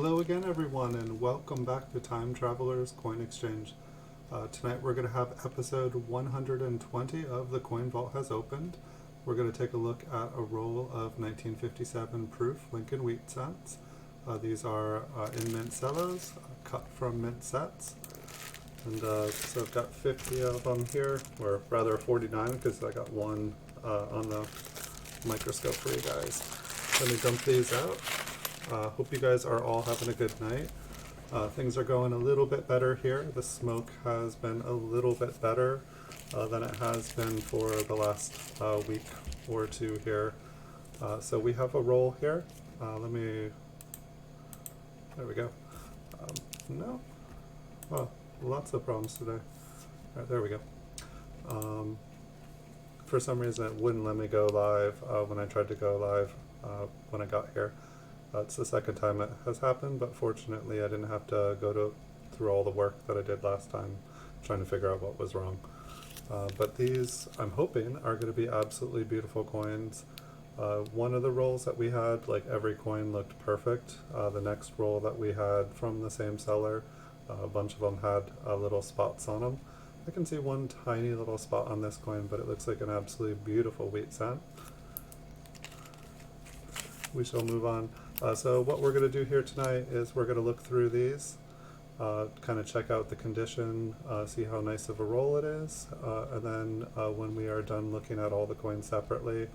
Hello again everyone, and welcome back to Time Traveler's Coin Exchange. Tonight we're going to have episode 120 of The Coin Vault Has Opened. We're going to take a look at a roll of 1957 proof Lincoln Wheat cents. These are in mint cellos, cut from mint sets. And so I've got 50 of them here, or rather 49 because I got one on the microscope for you guys. Let me dump these out. Hope you guys are all having a good night. Things are going a little bit better here. The smoke has been a little bit better than it has been for the last week or two here. So we have a roll here. There we go. No? Well, lots of problems today. All right, there we go. For some reason it wouldn't let me go live when I tried to go live when I got here. It's the second time it has happened, but fortunately I didn't have to go through all the work that I did last time trying to figure out what was wrong. But these, I'm hoping, are going to be absolutely beautiful coins. One of the rolls that we had, like every coin looked perfect. The next roll that we had from the same seller, a bunch of them had little spots on them. I can see one tiny little spot on this coin, but it looks like an absolutely beautiful wheat cent. We shall move on. So what we're going to do here tonight is we're going to look through these, kind of check out the condition, see how nice of a roll it is, and then when we are done looking at all the coins separately,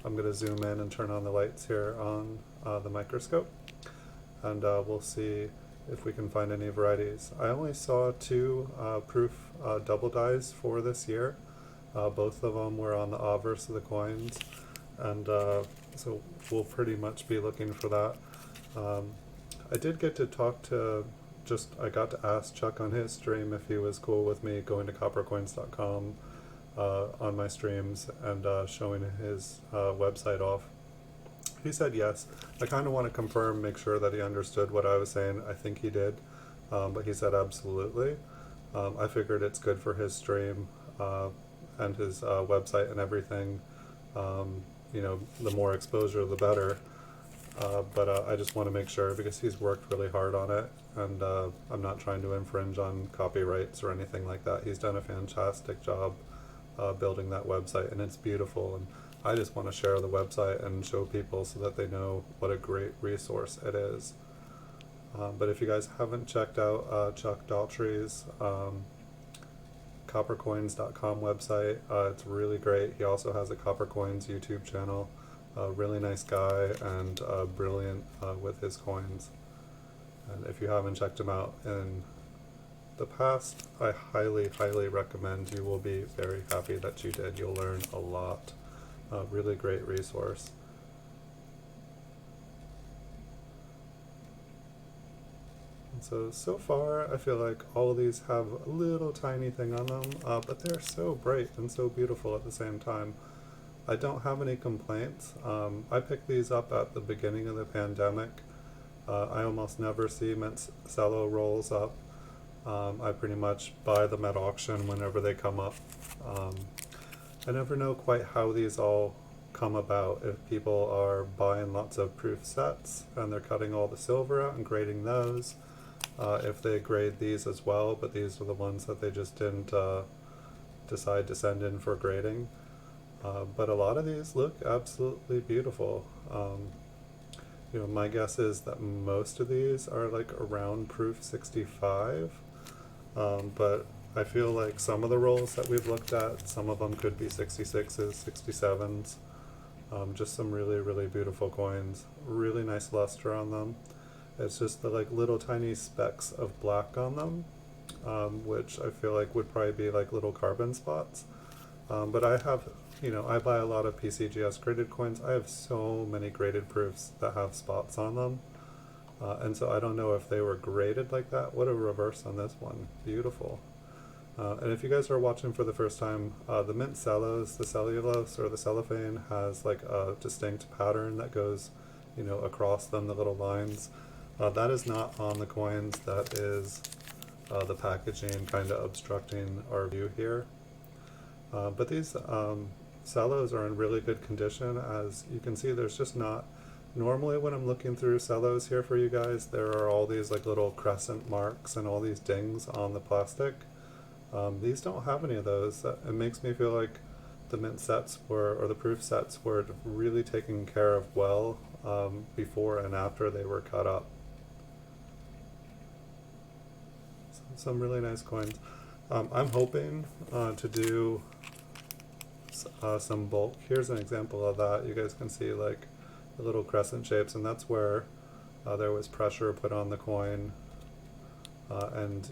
I'm going to zoom in and turn on the lights here on the microscope, and we'll see if we can find any varieties. I only saw two proof double dies for this year. Both of them were on the obverse of the coins, and so we'll pretty much be looking for that. I did get to talk to, I got to ask Chuck on his stream if he was cool with me going to coppercoins.com on my streams and showing his website off. He said yes. I kind of want to confirm, make sure that he understood what I was saying. I think he did, but he said absolutely. I figured it's good for his stream and his website and everything. You know, the more exposure, the better. But I just want to make sure because he's worked really hard on it, and I'm not trying to infringe on copyrights or anything like that. He's done a fantastic job building that website, and it's beautiful. And I just want to share the website and show people so that they know what a great resource it is. But if you guys haven't checked out Chuck Daltrey's coppercoins.com website, it's really great. He also has a Coppercoins YouTube channel. Really nice guy and brilliant with his coins. And if you haven't checked him out in the past, I highly, highly recommend. You will be very happy that you did. You'll learn a lot. Really great resource. So far, I feel like all of these have a little tiny thing on them, but they're so bright and so beautiful at the same time. I don't have any complaints. I picked these up at the beginning of the pandemic. I almost never see mint cello rolls up. I pretty much buy them at auction whenever they come up. I never know quite how these all come about. If people are buying lots of proof sets and they're cutting all the silver out and grading those. If they grade these as well, but these are the ones that they just didn't decide to send in for grading. But a lot of these look absolutely beautiful. You know, my guess is that most of these are like around proof 65, but I feel like some of the rolls that we've looked at, some of them could be 66s, 67s. Just some really, really beautiful coins. Really nice luster on them. It's just the like little tiny specks of black on them, which I feel like would probably be like little carbon spots. But I have, you know, I buy a lot of PCGS graded coins. I have so many graded proofs that have spots on them. And so I don't know if they were graded like that. What a reverse on this one. Beautiful. And if you guys are watching for the first time, the mint cellos, the cellulose or the cellophane has like a distinct pattern that goes, you know, across them, the little lines. That is not on the coins. That is the packaging kind of obstructing our view here. But these cellos are in really good condition. As you can see, there's just not Normally when I'm looking through Cellos here for you guys, there are all these like little crescent marks and all these dings on the plastic. These don't have any of those. It makes me feel like the mint sets were, or the proof sets were really taken care of well before and after they were cut up. So, some really nice coins. I'm hoping to do some bulk. Here's an example of that. You guys can see like the little crescent shapes, and that's where there was pressure put on the coin, and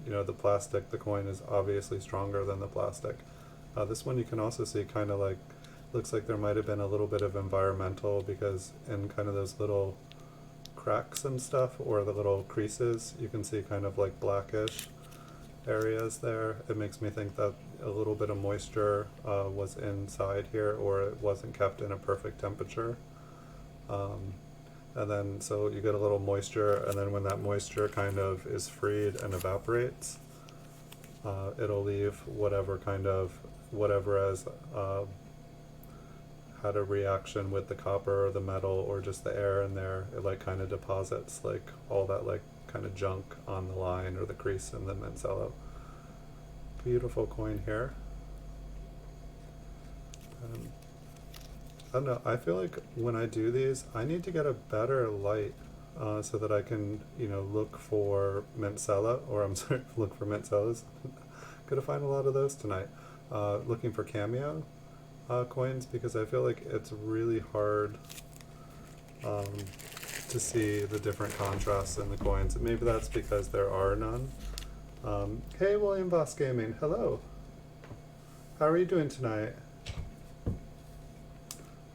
the plastic, the coin is obviously stronger than the plastic. This one you can also see kind of like, looks like there might have been a little bit of environmental, because in kind of those little cracks and stuff, or the little creases, you can see kind of like blackish areas there. It makes me think that a little bit of moisture was inside here, or it wasn't kept in a perfect temperature. And then so you get a little moisture, and then when that moisture kind of is freed and evaporates, it'll leave whatever has had a reaction with the copper or the metal or just the air in there. It like kind of deposits like all that like kind of junk on the line or the crease in the mint cello. Beautiful coin here. I don't know, I feel like when I do these, I need to get a better light so that I can, look for mint cello, or I'm sorry, look for mint cellos. Gonna find a lot of those tonight. Looking for cameo coins, because I feel like it's really hard to see the different contrasts in the coins. And maybe that's because there are none. Hey, William Boss Gaming, hello. How are you doing tonight?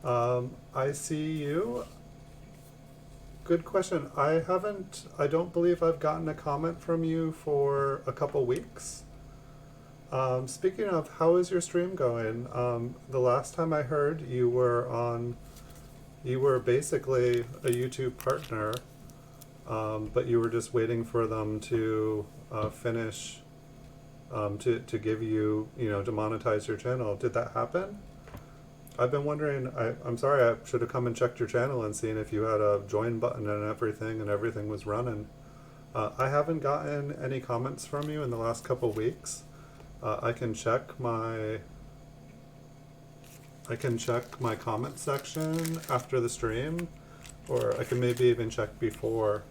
I see you. Good question. I don't believe I've gotten a comment from you for a couple weeks. Speaking of, how is your stream going? The last time I heard, you were basically a YouTube partner, but you were just waiting for them to finish, to give you, to monetize your channel. Did that happen? I've been wondering, I'm sorry, I should have come and checked your channel and seen if you had a join button and everything was running. I haven't gotten any comments from you in the last couple weeks. I can check my comment section after the stream, or I can maybe even check before.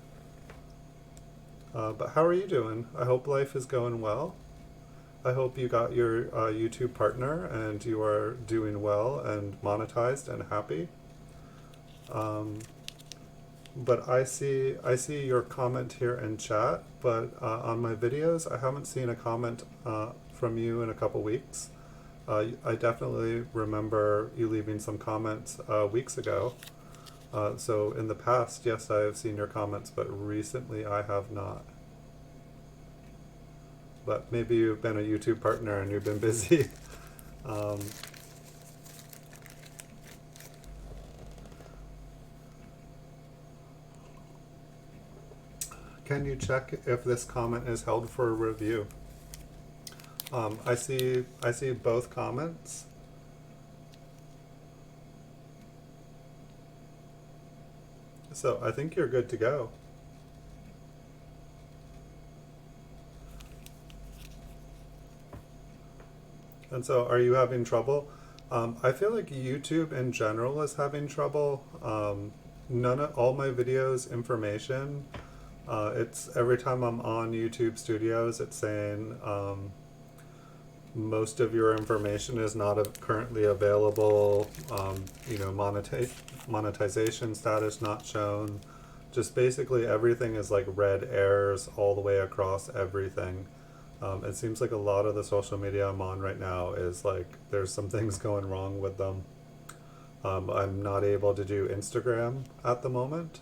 But how are you doing? I hope life is going well. I hope you got your YouTube partner and you are doing well and monetized and happy. But I see your comment here in chat, but on my videos I haven't seen a comment from you in a couple weeks. I definitely remember you leaving some comments weeks ago. So in the past, yes, I have seen your comments, but recently I have not. But maybe you've been a YouTube partner and you've been busy. Can you check if this comment is held for review? I see both comments. So I think you're good to go. And so are you having trouble? I feel like YouTube in general is having trouble. All my videos information, it's every time I'm on YouTube Studios, it's saying most of your information is not currently available. Monetization status not shown. Just basically everything is like red errors all the way across everything. It seems like a lot of the social media I'm on right now is like there's some things going wrong with them. I'm not able to do Instagram at the moment.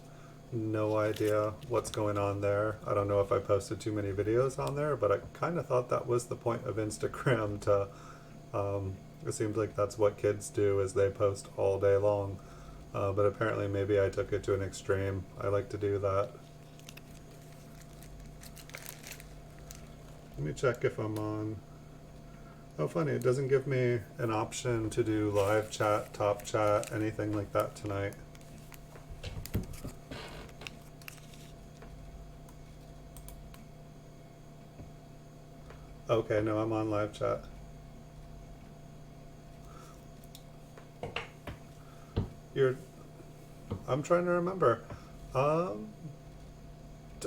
No idea what's going on there. I don't know if I posted too many videos on there, but I kind of thought that was the point of Instagram to, it seems like that's what kids do, is they post all day long. But apparently maybe I took it to an extreme. I like to do that. Let me check if I'm on Oh, funny, it doesn't give me an option to do live chat, top chat, anything like that tonight. Okay, no, I'm on live chat. You're, I'm trying to remember. Um,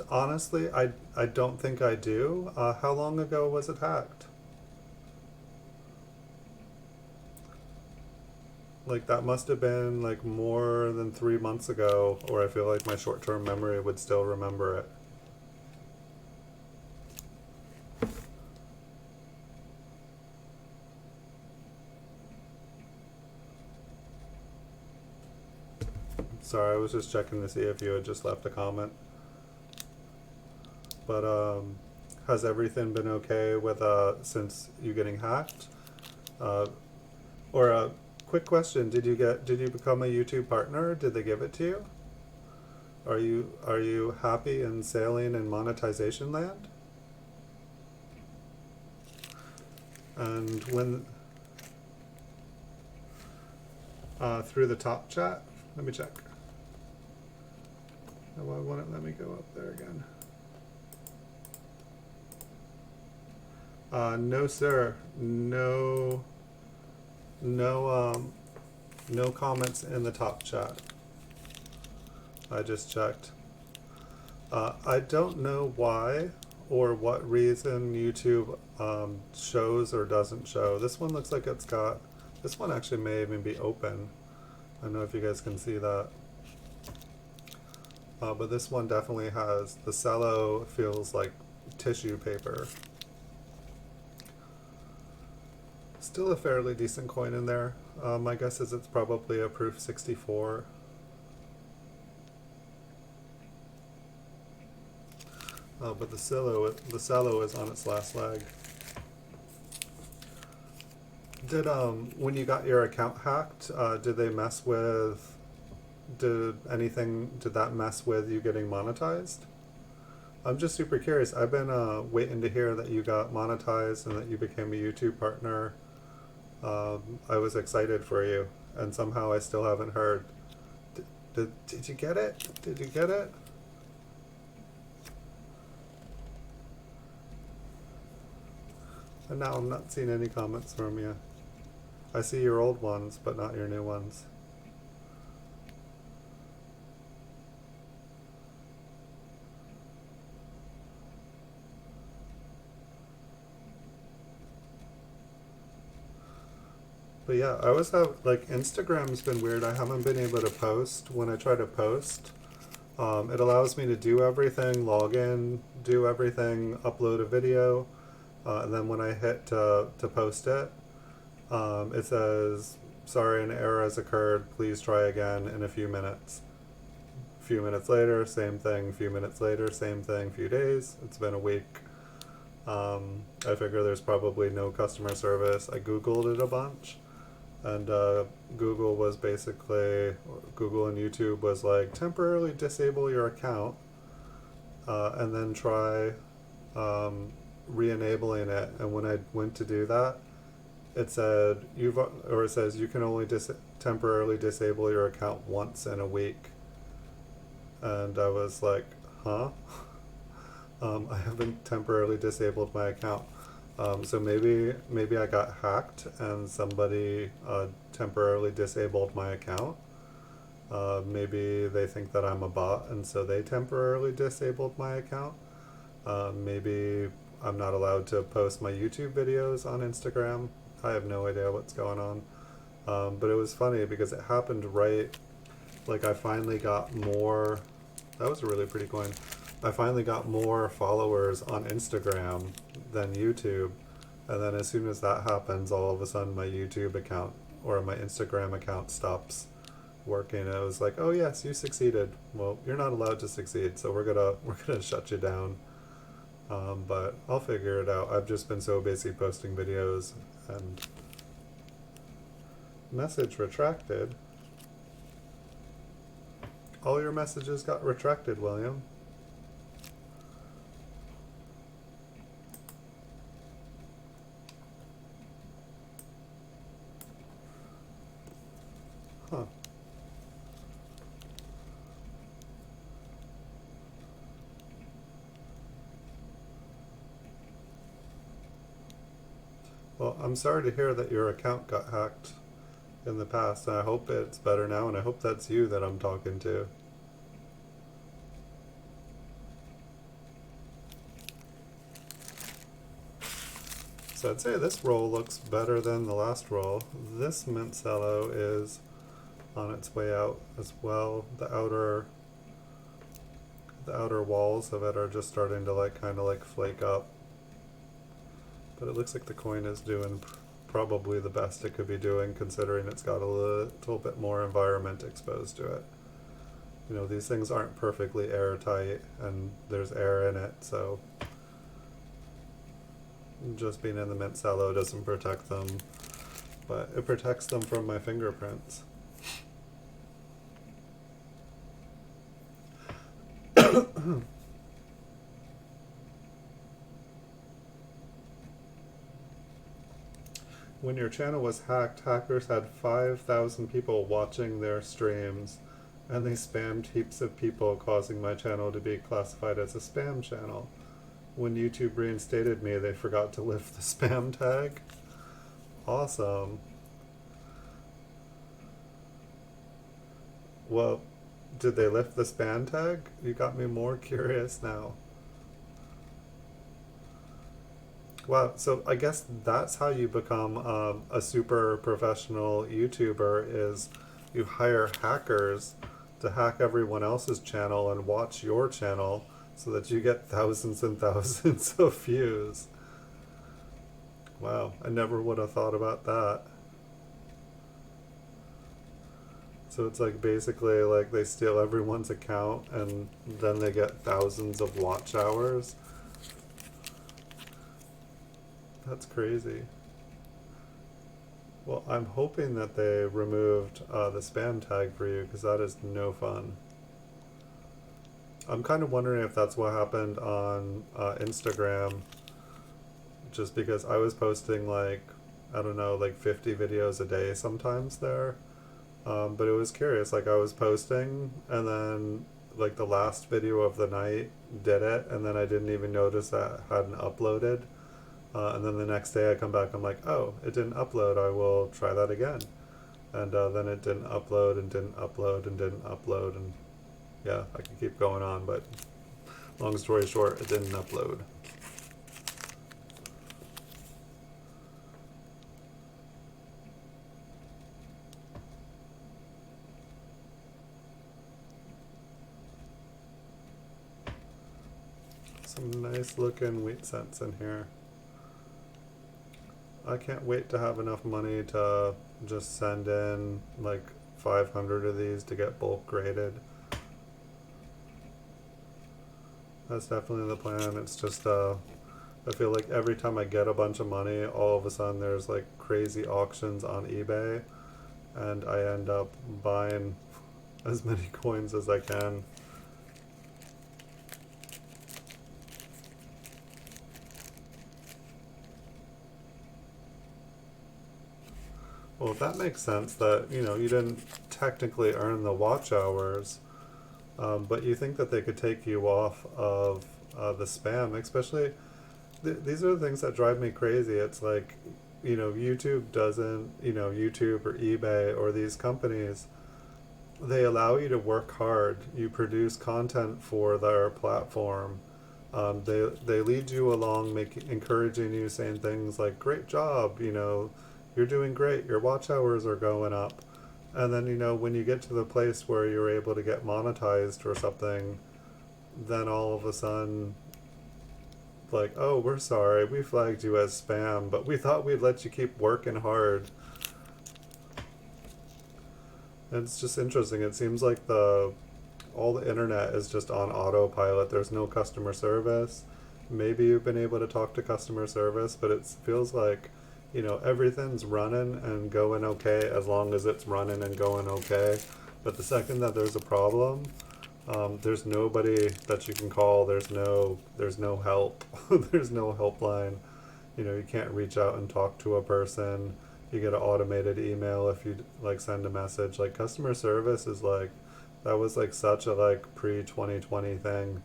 Honestly, I don't think I do. How long ago was it hacked? Like that must have been like more than 3 months ago, or I feel like my short-term memory would still remember it. Sorry, I was just checking to see if you had just left a comment. But has everything been okay with since you getting hacked? Uh, or a quick question: did you become a YouTube partner? Did they give it to you? Are you happy in sailing in monetization land? And when through the top chat, let me check. Oh, why won't it let me go up there again? No, sir. No. No. No comments in the top chat. I just checked. I don't know why or what reason YouTube shows or doesn't show. This one looks like it's got. This one actually may even be open. I don't know if you guys can see that. But this one definitely has, the cello feels like tissue paper. Still a fairly decent coin in there. My guess is it's probably a proof 64. But the cello is on its last leg. Did when you got your account hacked, did they mess with? Did that mess with you getting monetized? I'm just super curious. I've been waiting to hear that you got monetized and that you became a YouTube partner. I was excited for you, and somehow I still haven't heard. Did you get it? Did you get it? And now I'm not seeing any comments from you. I see your old ones, but not your new ones. But yeah, I always have, like, Instagram's been weird. I haven't been able to post. When I try to post, it allows me to do everything, log in, do everything, upload a video, and then when I hit to post it, it says, sorry, an error has occurred, please try again in a few minutes. A few minutes later, same thing. A few minutes later, same thing. A few days, it's been a week. I figure there's probably no customer service. I Googled it a bunch, and Google was basically, Google and YouTube was like, temporarily disable your account, and then try re-enabling it. And when I went to do that, it said it says you can only temporarily disable your account once in a week. And I was like, huh? I haven't temporarily disabled my account. So maybe I got hacked and somebody temporarily disabled my account. Maybe they think that I'm a bot and so they temporarily disabled my account. Maybe I'm not allowed to post my YouTube videos on Instagram. I have no idea what's going on. But it was funny because it happened right, like I finally got more, that was a really pretty coin. I finally got more followers on Instagram than YouTube. And then as soon as that happens, all of a sudden my YouTube account or my Instagram account stops working. And it was like, oh yes, you succeeded. Well, you're not allowed to succeed, so we're gonna shut you down. But I'll figure it out. I've just been so busy posting videos. And message retracted. All your messages got retracted, William. Huh. Well, I'm sorry to hear that your account got hacked in the past, and I hope it's better now, and I hope that's you that I'm talking to. So I'd say this roll looks better than the last roll. This mint cello is on its way out as well. The outer walls of it are just starting to like kind of like flake up. But it looks like the coin is doing probably the best it could be doing, considering it's got a little bit more environment exposed to it. You know, these things aren't perfectly airtight and there's air in it, so just being in the mint cello doesn't protect them, but it protects them from my fingerprints. When your channel was hacked, hackers had 5,000 people watching their streams, and they spammed heaps of people, causing my channel to be classified as a spam channel. When YouTube reinstated me, they forgot to lift the spam tag. Awesome. Well, did they lift the spam tag? You got me more curious now. Wow, so I guess that's how you become a super professional YouTuber, is you hire hackers to hack everyone else's channel and watch your channel so that you get thousands and thousands of views. Wow, I never would have thought about that. So it's like basically like they steal everyone's account and then they get thousands of watch hours. That's crazy. Well, I'm hoping that they removed the spam tag for you, because that is no fun. I'm kind of wondering if that's what happened on Instagram, just because I was posting like, I don't know, like 50 videos a day sometimes there. But it was curious, like I was posting and then like the last video of the night did it, and then I didn't even notice that it hadn't uploaded. And then the next day I come back, I'm like, oh, it didn't upload, I will try that again. And then it didn't upload and didn't upload and didn't upload, and yeah, I could keep going on, but long story short, it didn't upload. Some nice looking wheat cents in here. I can't wait to have enough money to just send in like 500 of these to get bulk graded. That's definitely the plan. It's just I feel like every time I get a bunch of money, all of a sudden there's like crazy auctions on eBay, and I end up buying as many coins as I can. Well, that makes sense that, you know, you didn't technically earn the watch hours, but you think that they could take you off of the spam, especially, these are the things that drive me crazy. It's like, you know, YouTube doesn't, you know, YouTube or eBay or these companies, they allow you to work hard. You produce content for their platform. They lead you along, encouraging you, saying things like, great job, you know, you're doing great, your watch hours are going up. And then, you know, when you get to the place where you're able to get monetized or something, then all of a sudden, like, oh, we're sorry, we flagged you as spam, but we thought we'd let you keep working hard. And it's just interesting. It seems like all the internet is just on autopilot. There's no customer service. Maybe you've been able to talk to customer service, but it feels like, you know, everything's running and going okay as long as it's running and going okay. But the second that there's a problem, there's nobody that you can call. There's no help. There's no helpline. You know, you can't reach out and talk to a person. you get an automated email if you like send a message. Like customer service is like, that was like such a like pre-2020 thing.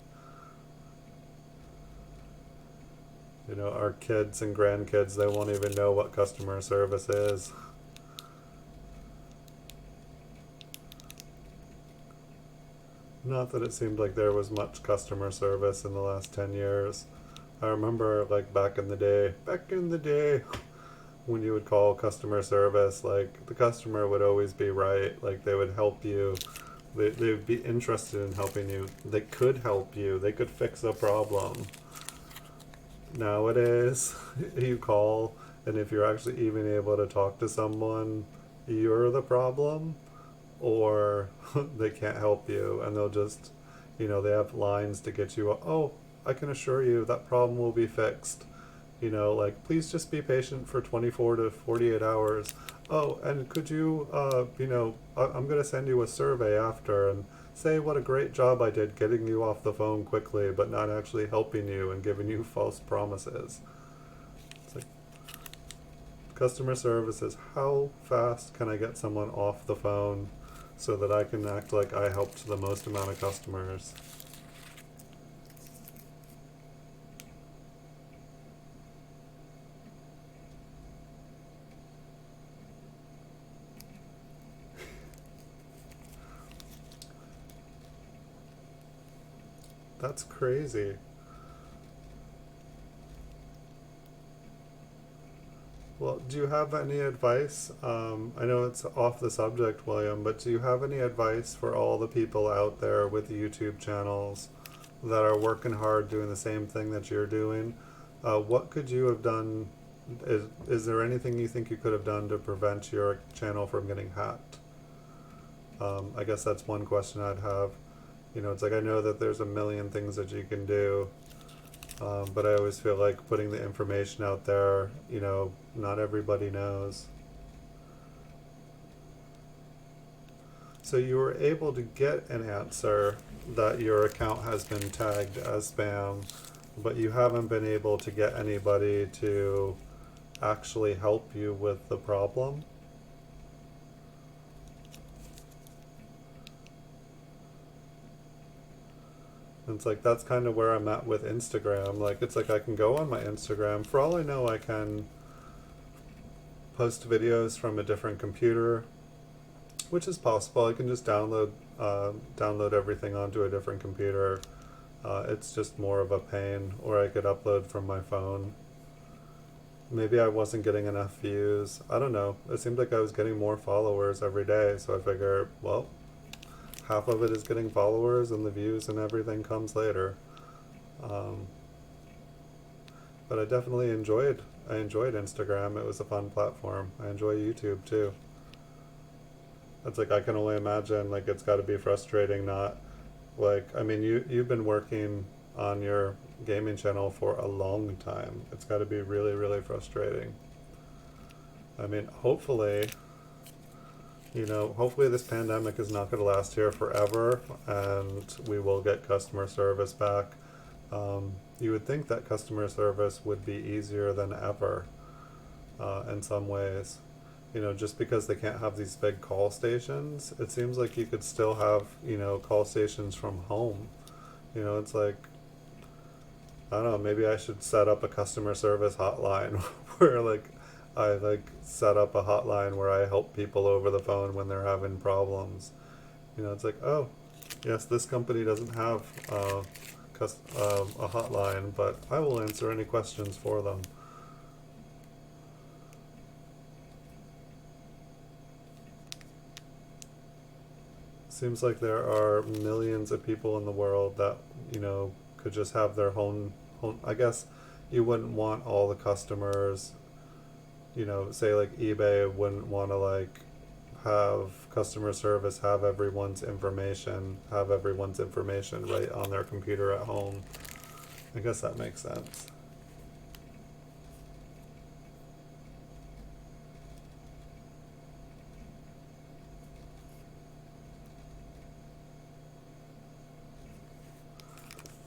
You know, our kids and grandkids, they won't even know what customer service is. Not that it seemed like there was much customer service in the last 10 years. I remember like back in the day, when you would call customer service, like the customer would always be right. Like they would help you. They would be interested in helping you. They could help you. They could fix a problem. Nowadays, you call, and if you're actually even able to talk to someone, you're the problem, or they can't help you, and they'll just, they have lines to get you, oh, I can assure you that problem will be fixed. Like, please just be patient for 24 to 48 hours. Oh, and could you, I'm going to send you a survey after and say what a great job I did getting you off the phone quickly, but not actually helping you and giving you false promises. It's like, customer service is how fast can I get someone off the phone so that I can act like I helped the most amount of customers. That's crazy. Well, do you have any advice? I know it's off the subject, William, but do you have any advice for all the people out there with YouTube channels that are working hard doing the same thing that you're doing? What could you have done? Is there anything you think you could have done to prevent your channel from getting hacked? I guess that's one question I'd have. It's like I know that there's a million things that you can do, but I always feel like putting the information out there, not everybody knows. So you were able to get an answer that your account has been tagged as spam, but you haven't been able to get anybody to actually help you with the problem. And it's like that's kind of where I'm at with Instagram. Like it's like I can go on my Instagram. For all I know, I can post videos from a different computer, which is possible. I can just download everything onto a different computer. It's just more of a pain. Or I could upload from my phone. Maybe I wasn't getting enough views. I don't know. It seemed like I was getting more followers every day, so I figure, well, half of it is getting followers and the views and everything comes later. Um, but I enjoyed Instagram. It was a fun platform. I enjoy YouTube too. It's like I can only imagine like it's got to be frustrating not like I mean you've been working on your gaming channel for a long time. It's got to be really really frustrating. I mean, hopefully this pandemic is not going to last here forever and we will get customer service back. You would think that customer service would be easier than ever in some ways. Just because they can't have these big call stations, it seems like you could still have, call stations from home. It's like, I don't know, maybe I should set up a customer service hotline where like I like set up a hotline where I help people over the phone when they're having problems. It's like, oh, yes, this company doesn't have a hotline, but I will answer any questions for them. Seems like there are millions of people in the world that, could just have their home. I guess you wouldn't want all the customers, say like eBay wouldn't want to like have customer service have everyone's information right on their computer at home. I guess that makes sense.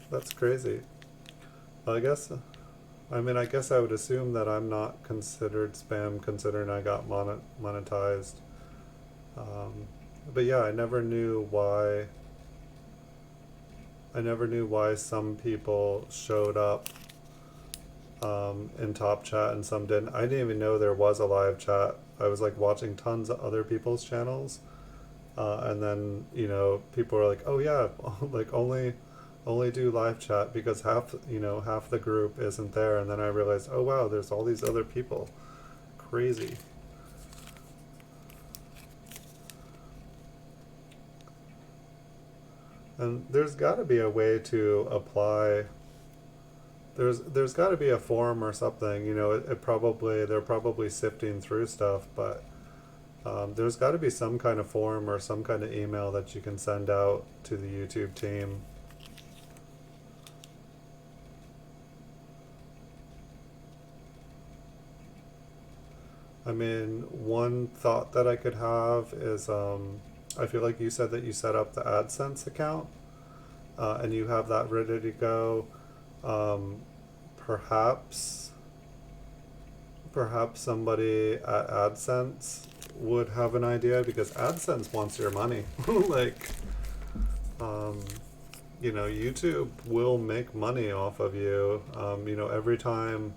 That's crazy. I guess I mean, I guess I would assume that I'm not considered spam considering I got monetized. Um, but yeah, I never knew why some people showed up in top chat and some didn't. I didn't even know there was a live chat. I was like watching tons of other people's channels, and then people were like, "Oh yeah, like only do live chat because half the group isn't there." And then I realized, oh wow, there's all these other people. Crazy. And there's got to be a way to apply. There's got to be a form or something. It probably they're probably sifting through stuff, but there's got to be some kind of form or some kind of email that you can send out to the YouTube team. I mean, one thought that I could have is I feel like you said that you set up the AdSense account and you have that ready to go. Um, perhaps, perhaps somebody at AdSense would have an idea because AdSense wants your money. like, um, YouTube will make money off of you. Every time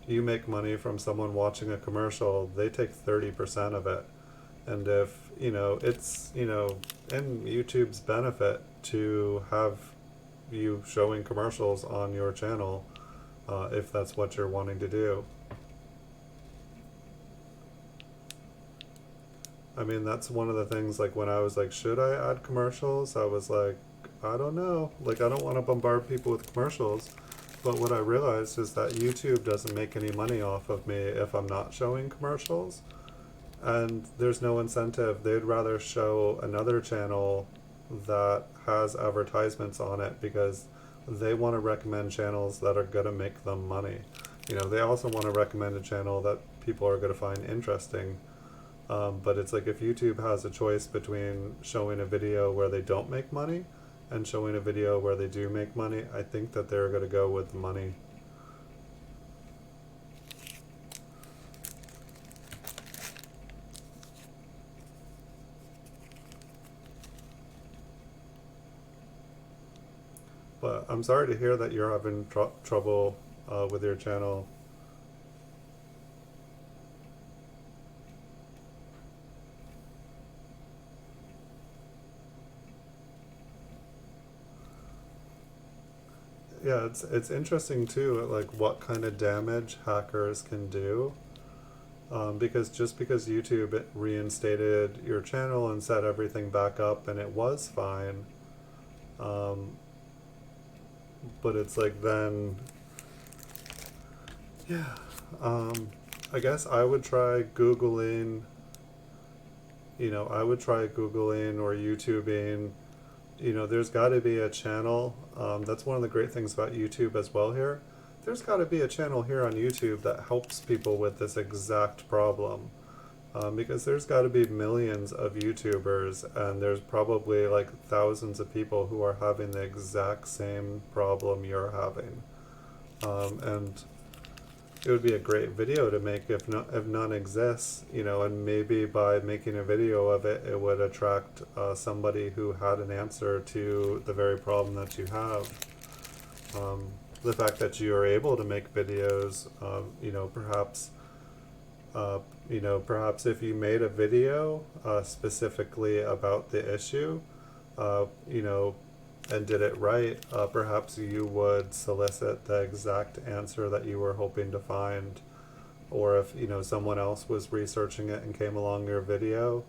you make money from someone watching a commercial, they take 30% of it. And if, it's, in YouTube's benefit to have you showing commercials on your channel, if that's what you're wanting to do. I mean, that's one of the things, like, when I was like, should I add commercials? I was like, I don't know. Like, I don't want to bombard people with commercials. But what I realized is that YouTube doesn't make any money off of me if I'm not showing commercials. And there's no incentive. They'd rather show another channel that has advertisements on it because they want to recommend channels that are going to make them money. They also want to recommend a channel that people are going to find interesting. But it's like if YouTube has a choice between showing a video where they don't make money and showing a video where they do make money, I think that they're going to go with the money. But I'm sorry to hear that you're having trouble with your channel. Yeah, it's interesting too, like what kind of damage hackers can do. Because just because YouTube reinstated your channel and set everything back up and it was fine, um, but it's like then, yeah, I guess I would try Googling, I would try Googling or YouTubing. There's got to be a channel. That's one of the great things about YouTube as well here. There's got to be a channel here on YouTube that helps people with this exact problem. Because there's got to be millions of YouTubers, and there's probably like thousands of people who are having the exact same problem you're having. And it would be a great video to make if none exists, and maybe by making a video of it, it would attract somebody who had an answer to the very problem that you have. The fact that you are able to make videos, perhaps if you made a video specifically about the issue, you know, and did it right, perhaps you would solicit the exact answer that you were hoping to find. Or if someone else was researching it and came along your video,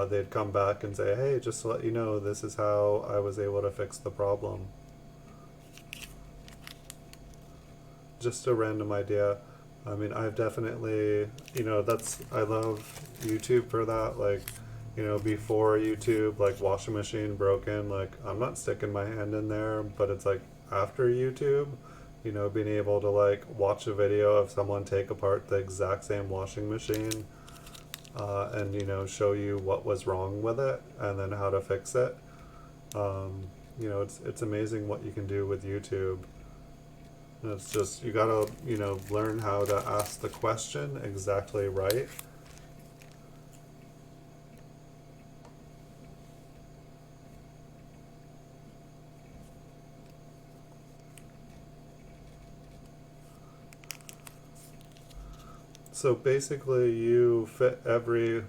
they'd come back and say, "Hey, just to let you know, this is how I was able to fix the problem." Just a random idea. I mean, I've definitely, I love YouTube for that. Like, before YouTube, like washing machine broken, like I'm not sticking my hand in there, but it's like after YouTube, being able to like watch a video of someone take apart the exact same washing machine, and show you what was wrong with it and then how to fix it. It's amazing what you can do with YouTube. It's just, you gotta, learn how to ask the question exactly right. So basically, you fit every,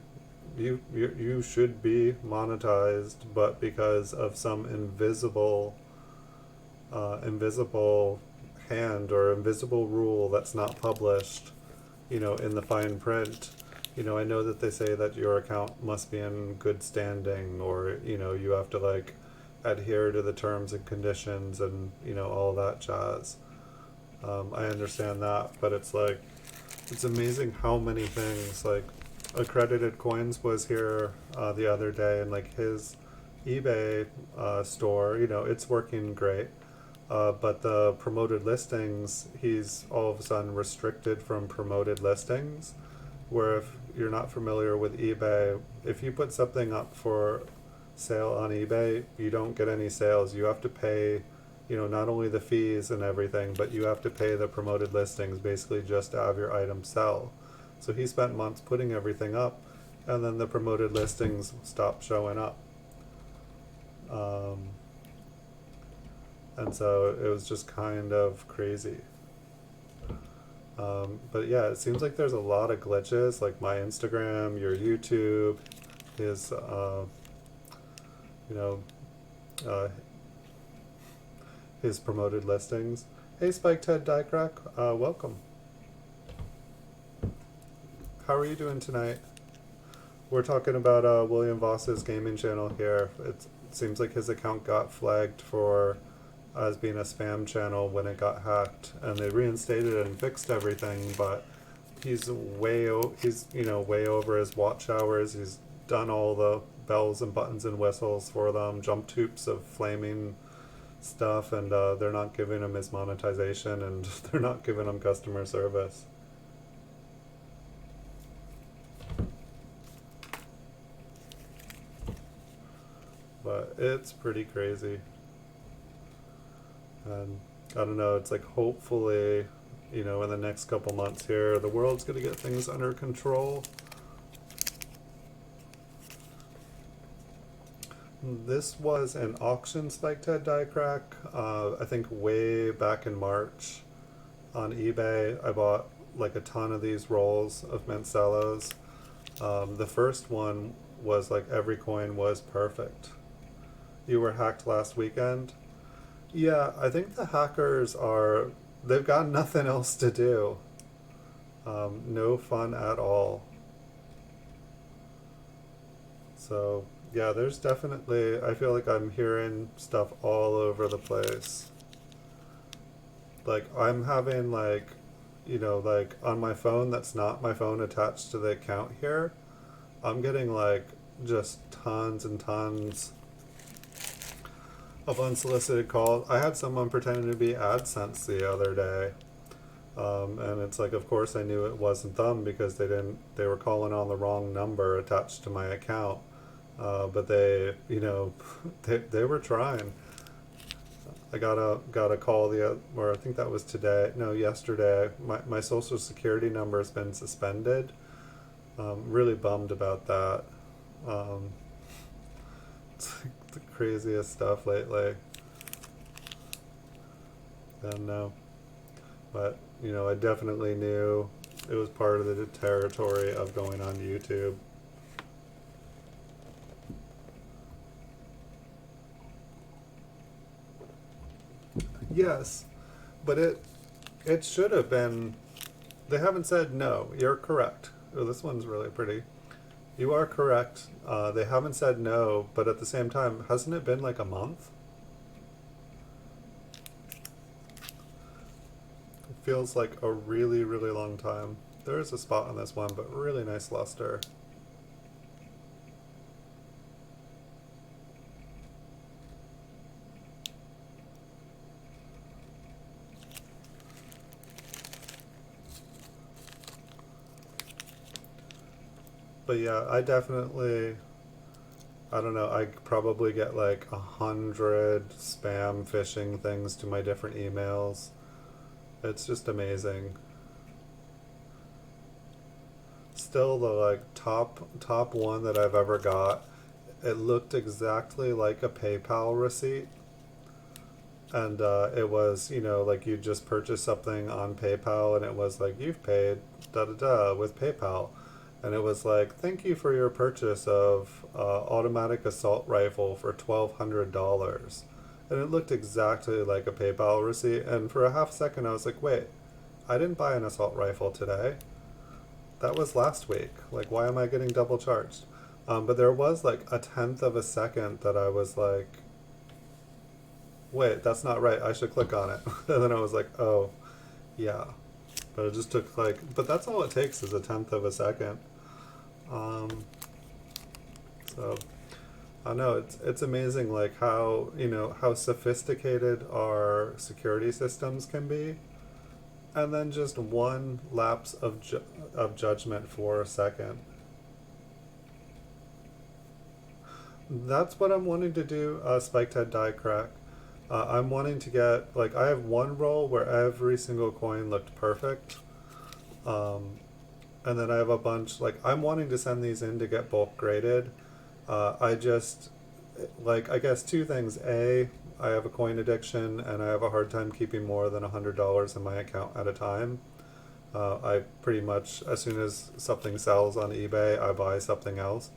you should be monetized, but because of some invisible hand or invisible rule that's not published, in the fine print. I know that they say that your account must be in good standing, or, you have to like adhere to the terms and conditions and, all that jazz. I understand that, but it's like, it's amazing how many things, like, Accredited Coins was here the other day, and like his eBay store, it's working great. But the promoted listings, he's all of a sudden restricted from promoted listings. Where if you're not familiar with eBay, if you put something up for sale on eBay, you don't get any sales. You have to pay, not only the fees and everything, but you have to pay the promoted listings basically just to have your item sell. So he spent months putting everything up, and then the promoted listings stopped showing up. Um, and so it was just kind of crazy. But yeah, it seems like there's a lot of glitches, like my Instagram, your YouTube, his, you know, uh, his promoted listings. Hey, Spike Ted Diecrack, welcome. How are you doing tonight? We're talking about William Voss's gaming channel here. It seems like his account got flagged for as being a spam channel when it got hacked, and they reinstated it and fixed everything. But he's way over his watch hours. He's done all the bells and buttons and whistles for them, jump tubes of flaming stuff, and they're not giving him his monetization, and they're not giving him customer service. But it's pretty crazy. And I don't know, it's like hopefully, in the next couple months here, the world's going to get things under control. This was an auction, Spike Ted Diecrack, I think way back in March on eBay. I bought like a ton of these rolls of mint Cellos. The first one was like every coin was perfect. You were hacked last weekend? Yeah, I think the hackers they've got nothing else to do. No fun at all. So, yeah, there's definitely, I feel like I'm hearing stuff all over the place. Like, I'm having, like, like on my phone that's not my phone attached to the account here, I'm getting, like, just tons and tons of unsolicited calls. I had someone pretending to be AdSense the other day. And it's like, of course I knew it wasn't them because they were calling on the wrong number attached to my account. But they, they were trying. I got a call or I think that was today, no, yesterday. My social security number has been suspended. Really bummed about that. It's like the craziest stuff lately. And but I definitely knew it was part of the territory of going on YouTube. Yes, but it should have been. They haven't said no. You're correct. Oh, this one's really pretty. You are correct. They haven't said no, but at the same time, hasn't it been like a month? It feels like a really, really long time. There is a spot on this one, but really nice luster. But yeah, I don't know, I probably get like 100 spam phishing things to my different emails. It's just amazing. Still the like top one that I've ever got. It looked exactly like a PayPal receipt, and it was, you know, like you just purchased something on PayPal, and it was like, you've paid da da da with PayPal, and it was like, thank you for your purchase of automatic assault rifle for $1,200, and it looked exactly like a PayPal receipt. And for a half second, I was like, wait, I didn't buy an assault rifle today. That was last week. Like, why am I getting double charged? But there was like a tenth of a second that I was like, wait, that's not right. I should click on it. And then I was like, oh, yeah. But it just took like, but that's all it takes is a tenth of a second. So I know it's amazing like how, you know, how sophisticated our security systems can be. And then just one lapse of judgment for a second. That's what I'm wanting to do, Spiked Head Die Crack. I'm wanting to get, like, I have one roll where every single coin looked perfect. And then I have a bunch, like, I'm wanting to send these in to get bulk graded. I just, like, I guess two things. A, I have a coin addiction and I have a hard time keeping more than $100 in my account at a time. I pretty much, as soon as something sells on eBay, I buy something else.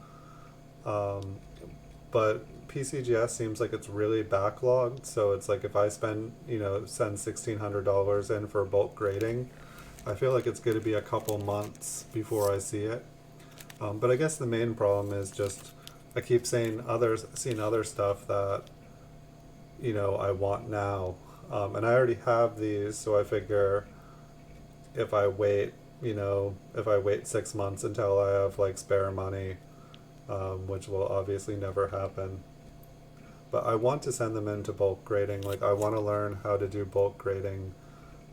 But PCGS seems like it's really backlogged, so it's like if I spend, you know, send $1,600 in for bulk grading, I feel like it's going to be a couple months before I see it. But I guess the main problem is just I keep seeing other stuff that, you know, I want now, and I already have these, so I figure if I wait, you know, if I wait 6 months until I have like spare money, which will obviously never happen. But I want to send them into bulk grading. Like, I want to learn how to do bulk grading.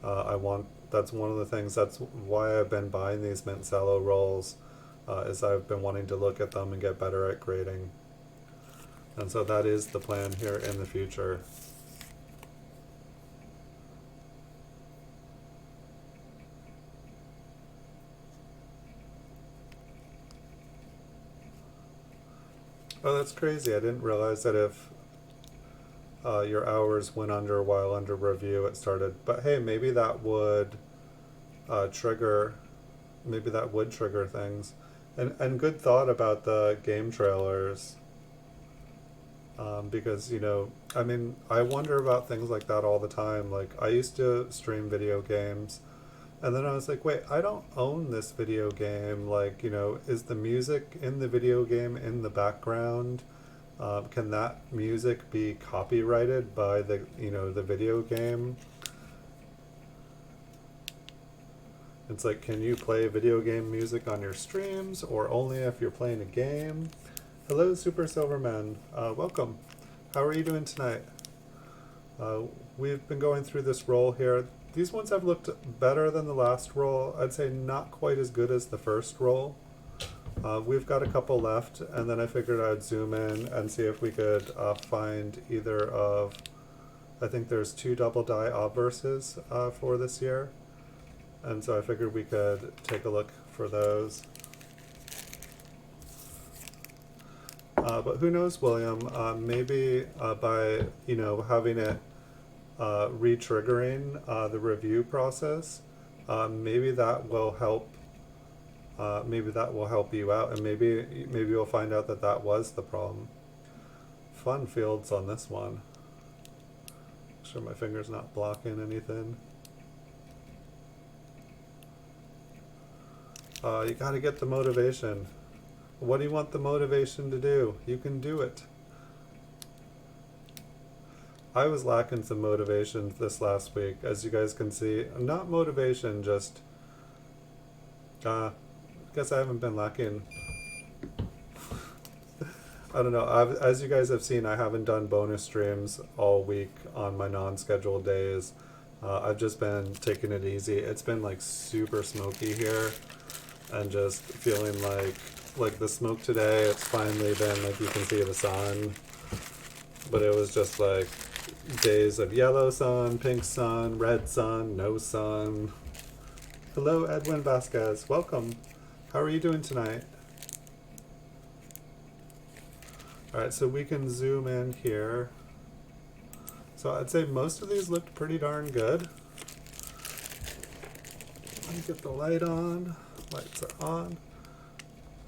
That's one of the things, that's why I've been buying these mint Cello rolls, is I've been wanting to look at them and get better at grading. And so that is the plan here in the future. Oh, that's crazy. I didn't realize that if your hours went under while under review, it started. But hey, maybe that would trigger, maybe that would trigger things. And good thought about the game trailers. Because, you know, I mean, I wonder about things like that all the time. Like, I used to stream video games, and then I was like, wait, I don't own this video game. Like, you know, is the music in the video game in the background? Can that music be copyrighted by the, you know, the video game? It's like, can you play video game music on your streams, or only if you're playing a game? Hello, Super Silverman. Welcome. How are you doing tonight? We've been going through this roll here. These ones have looked better than the last roll. I'd say not quite as good as the first roll. We've got a couple left, and then I figured I'd zoom in and see if we could find either of, I think there's 2 double die obverses for this year. And so I figured we could take a look for those. But who knows, William? Maybe by, you know, having it re-triggering the review process, maybe that will help. Maybe that will help you out, and maybe you'll find out that that was the problem. Fun fields on this one. Make sure my finger's not blocking anything. You gotta get the motivation. What do you want the motivation to do? You can do it. I was lacking some motivation this last week, as you guys can see. Not motivation, just guess I haven't been lacking. I don't know. As you guys have seen, I haven't done bonus streams all week on my non-scheduled days. I've just been taking it easy. It's been like super smoky here, and just feeling like the smoke today, it's finally been like you can see the sun, but it was just like days of yellow sun, pink sun, red sun, no sun. Hello, Edwin Vasquez. Welcome. How are you doing tonight? Alright, so we can zoom in here. So I'd say most of these looked pretty darn good. Let me get the light on. Lights are on.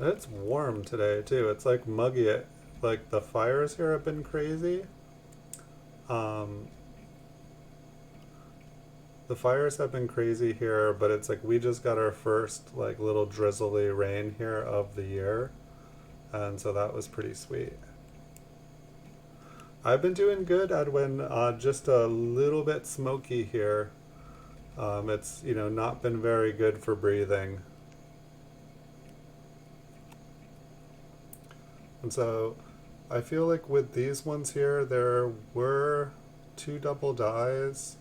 It's warm today too. It's like muggy. Like the fires here have been crazy. The fires have been crazy here, but it's like we just got our first like little drizzly rain here of the year, and so that was pretty sweet. I've been doing good, Edwin. Just a little bit smoky here. It's not been very good for breathing, and so I feel like with these ones here, there were 2 double dies.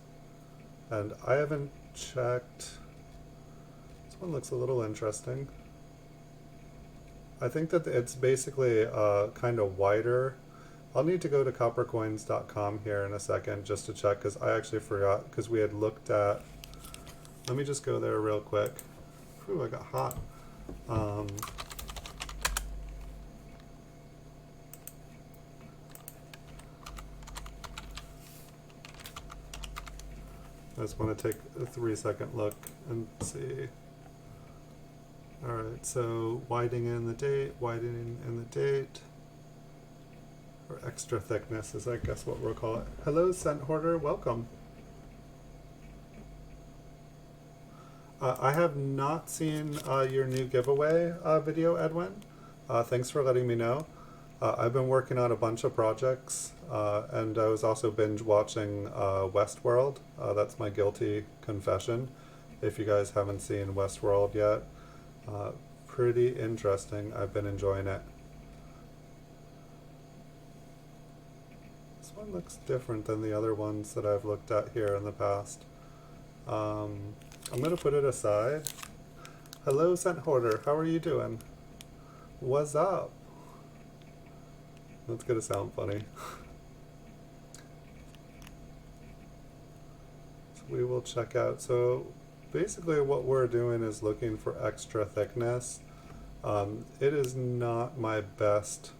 And I haven't checked. This one looks a little interesting. I think that it's basically kind of wider. I'll need to go to coppercoins.com here in a second just to check, because I actually forgot, because we had looked at. Let me just go there real quick. Whew, I got hot. I just want to take a 3-second look and see. Alright, so widening in the date, or extra thickness is I guess what we'll call it. Hello, Scent Hoarder, welcome. I have not seen your new giveaway video, Edwin. Thanks for letting me know. I've been working on a bunch of projects, and I was also binge watching Westworld. That's my guilty confession. If you guys haven't seen Westworld yet, pretty interesting. I've been enjoying it. This one looks different than the other ones that I've looked at here in the past. I'm going to put it aside. Hello, Scent Hoarder. How are you doing? What's up? That's gonna sound funny. So we will check out. So basically what we're doing is looking for extra thickness. It is not my best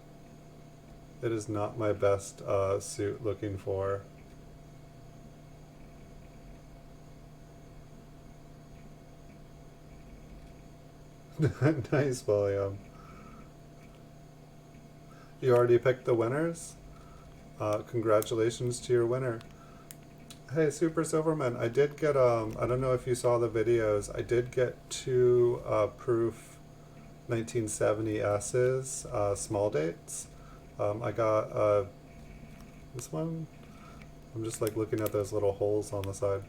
suit looking for. Nice, William. You already picked the winners? Congratulations to your winner. Hey, Super Silverman, I did get, I don't know if you saw the videos, I did get 2 proof 1970S's, small dates. I got this one. I'm just like looking at those little holes on the side.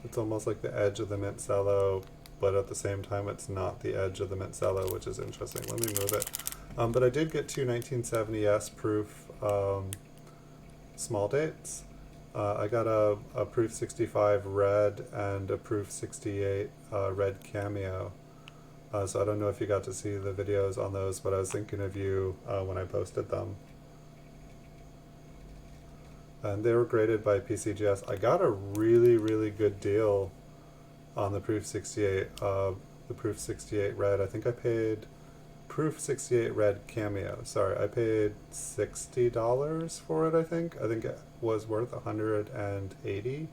It's almost like the edge of the mint cello, but at the same time it's not the edge of the mint cello, which is interesting. Let me move it. But I did get 2 1970S proof small dates. I got a proof 65 red and a proof 68 red cameo. So I don't know if you got to see the videos on those, but I was thinking of you when I posted them. And they were graded by PCGS. I got a really, really good deal on the proof 68, red. I think I paid proof 68 red cameo. Sorry, I paid $60 for it. I think it was worth $180.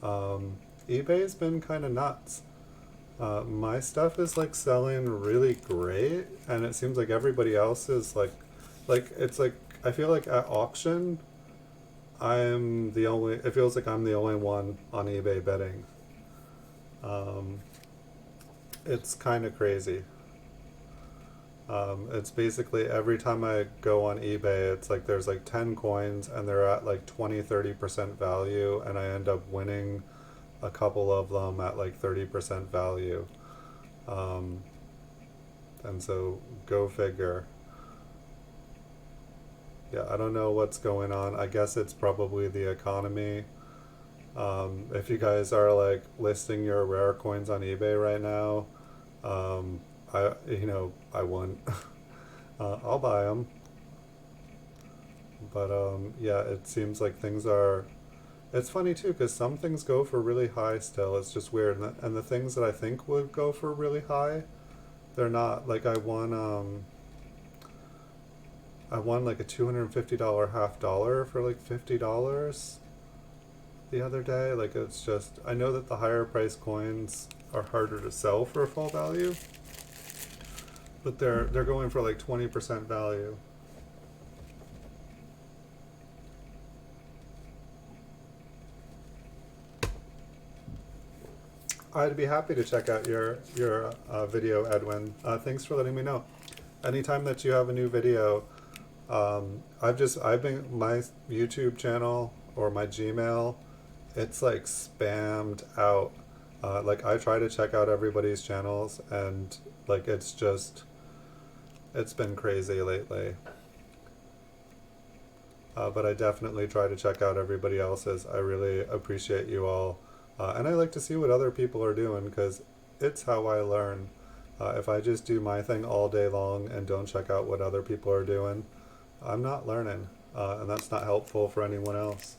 eBay's been kind of nuts. My stuff is like selling really great, and it seems like everybody else is like it's like I feel like at auction, it feels like I'm the only one on eBay bidding. It's kind of crazy. It's basically every time I go on eBay, it's like there's like 10 coins and they're at like 20-30% value, and I end up winning a couple of them at like 30% value. And so go figure. Yeah, I don't know what's going on. I guess it's probably the economy. If you guys are like listing your rare coins on eBay right now, I wouldn't. I'll buy them. But yeah, it seems like things are. It's funny too, because some things go for really high still. It's just weird, and the things that I think would go for really high, they're not. Like I won like a $250 half dollar for like $50 the other day. Like it's just, I know that the higher price coins are harder to sell for full value, but they're going for like 20% value. I'd be happy to check out your video, Edwin. Thanks for letting me know. Anytime that you have a new video, I've been my YouTube channel or my Gmail, it's like spammed out. Like I try to check out everybody's channels, and like it's been crazy lately. But I definitely try to check out everybody else's. I really appreciate you all. And I like to see what other people are doing because it's how I learn. If I just do my thing all day long and don't check out what other people are doing, I'm not learning. And that's not helpful for anyone else.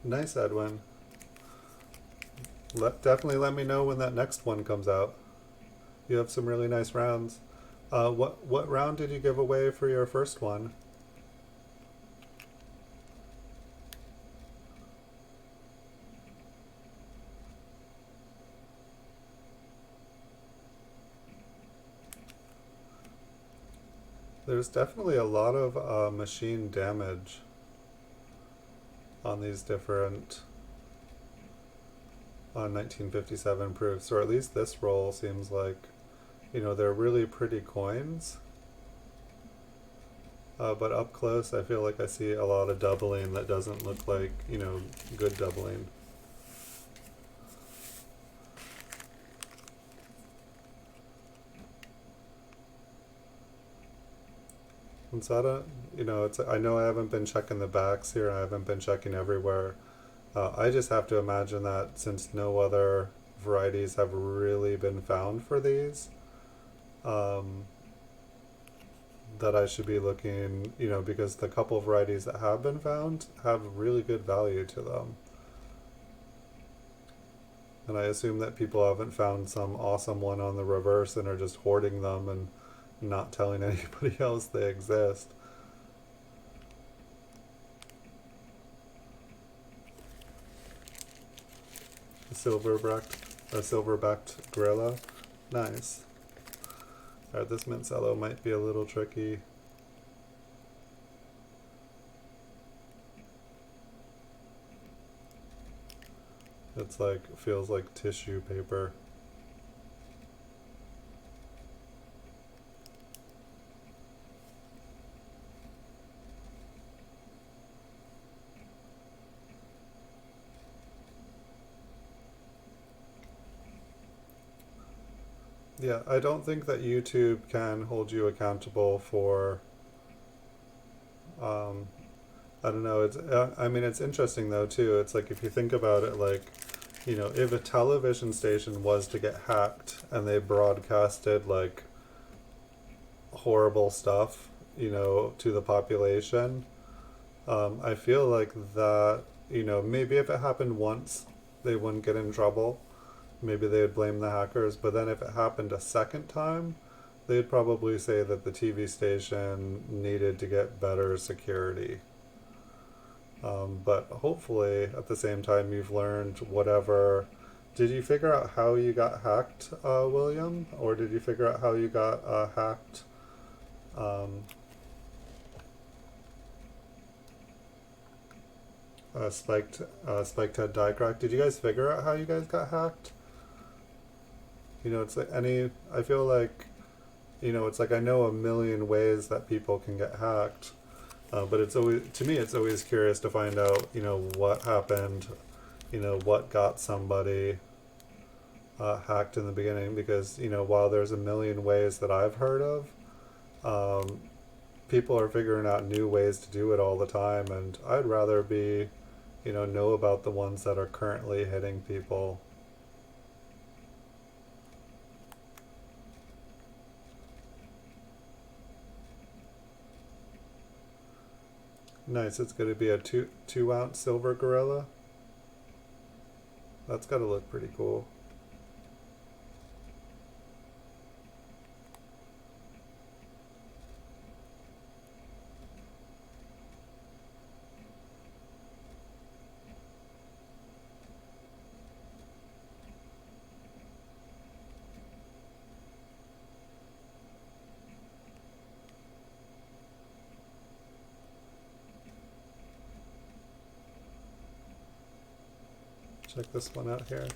Nice, Edwin. Definitely let me know when that next one comes out. You have some really nice rounds. What round did you give away for your first one? There's definitely a lot of machine damage on these different 1957 proofs, or at least this roll seems like, they're really pretty coins. But up close, I feel like I see a lot of doubling that doesn't look like, good doubling. And so I know I haven't been checking the backs here, I haven't been checking everywhere. I just have to imagine that since no other varieties have really been found for these, um, that I should be looking, because the couple varieties that have been found have really good value to them. And I assume that people haven't found some awesome one on the reverse and are just hoarding them and not telling anybody else they exist. A silver-backed gorilla. Nice. Alright, this mint cello might be a little tricky. It's like, feels like tissue paper. Yeah, I don't think that YouTube can hold you accountable for, um, I don't know, I mean, it's interesting though too. It's like if you think about it, like, if a television station was to get hacked and they broadcasted like horrible stuff, to the population, I feel like that, maybe if it happened once, they wouldn't get in trouble. Maybe they would blame the hackers, but then if it happened a second time, they'd probably say that the TV station needed to get better security. But hopefully, at the same time, you've learned whatever. Did you figure out how you got hacked, William? Or did you figure out how you got hacked? Um, spiked head die crack. Did you guys figure out how you guys got hacked? It's like I feel like, it's like I know a million ways that people can get hacked. But it's always, to me, it's always curious to find out, what happened, what got somebody hacked in the beginning. Because, while there's a million ways that I've heard of, people are figuring out new ways to do it all the time. And I'd rather be, know about the ones that are currently hitting people. Nice, it's going to be a 2 ounce silver gorilla. That's got to look pretty cool. Check this one out here.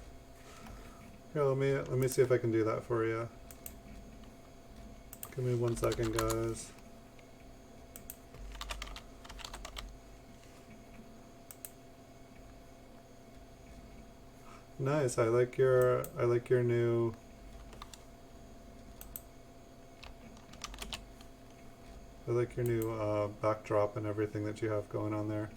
Here, let me see if I can do that for you. Give me 1 second, guys. Nice. I like your new backdrop and everything that you have going on there.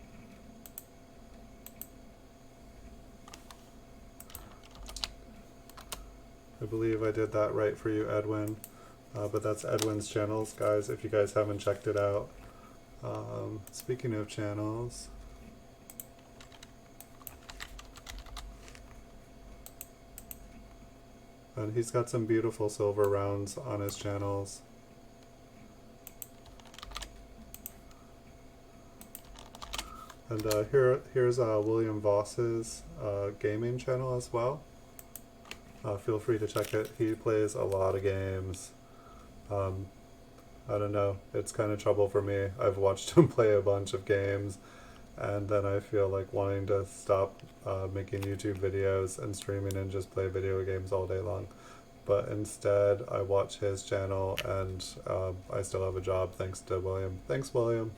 I believe I did that right for you, Edwin. But that's Edwin's channels, guys, if you guys haven't checked it out. Speaking of channels, and he's got some beautiful silver rounds on his channels. And here's William Voss's gaming channel as well. Feel free to check it. He plays a lot of games. I don't know, it's kind of trouble for me. I've watched him play a bunch of games, and then I feel like wanting to stop making YouTube videos and streaming and just play video games all day long. But instead, I watch his channel, and I still have a job thanks to William. Thanks, William.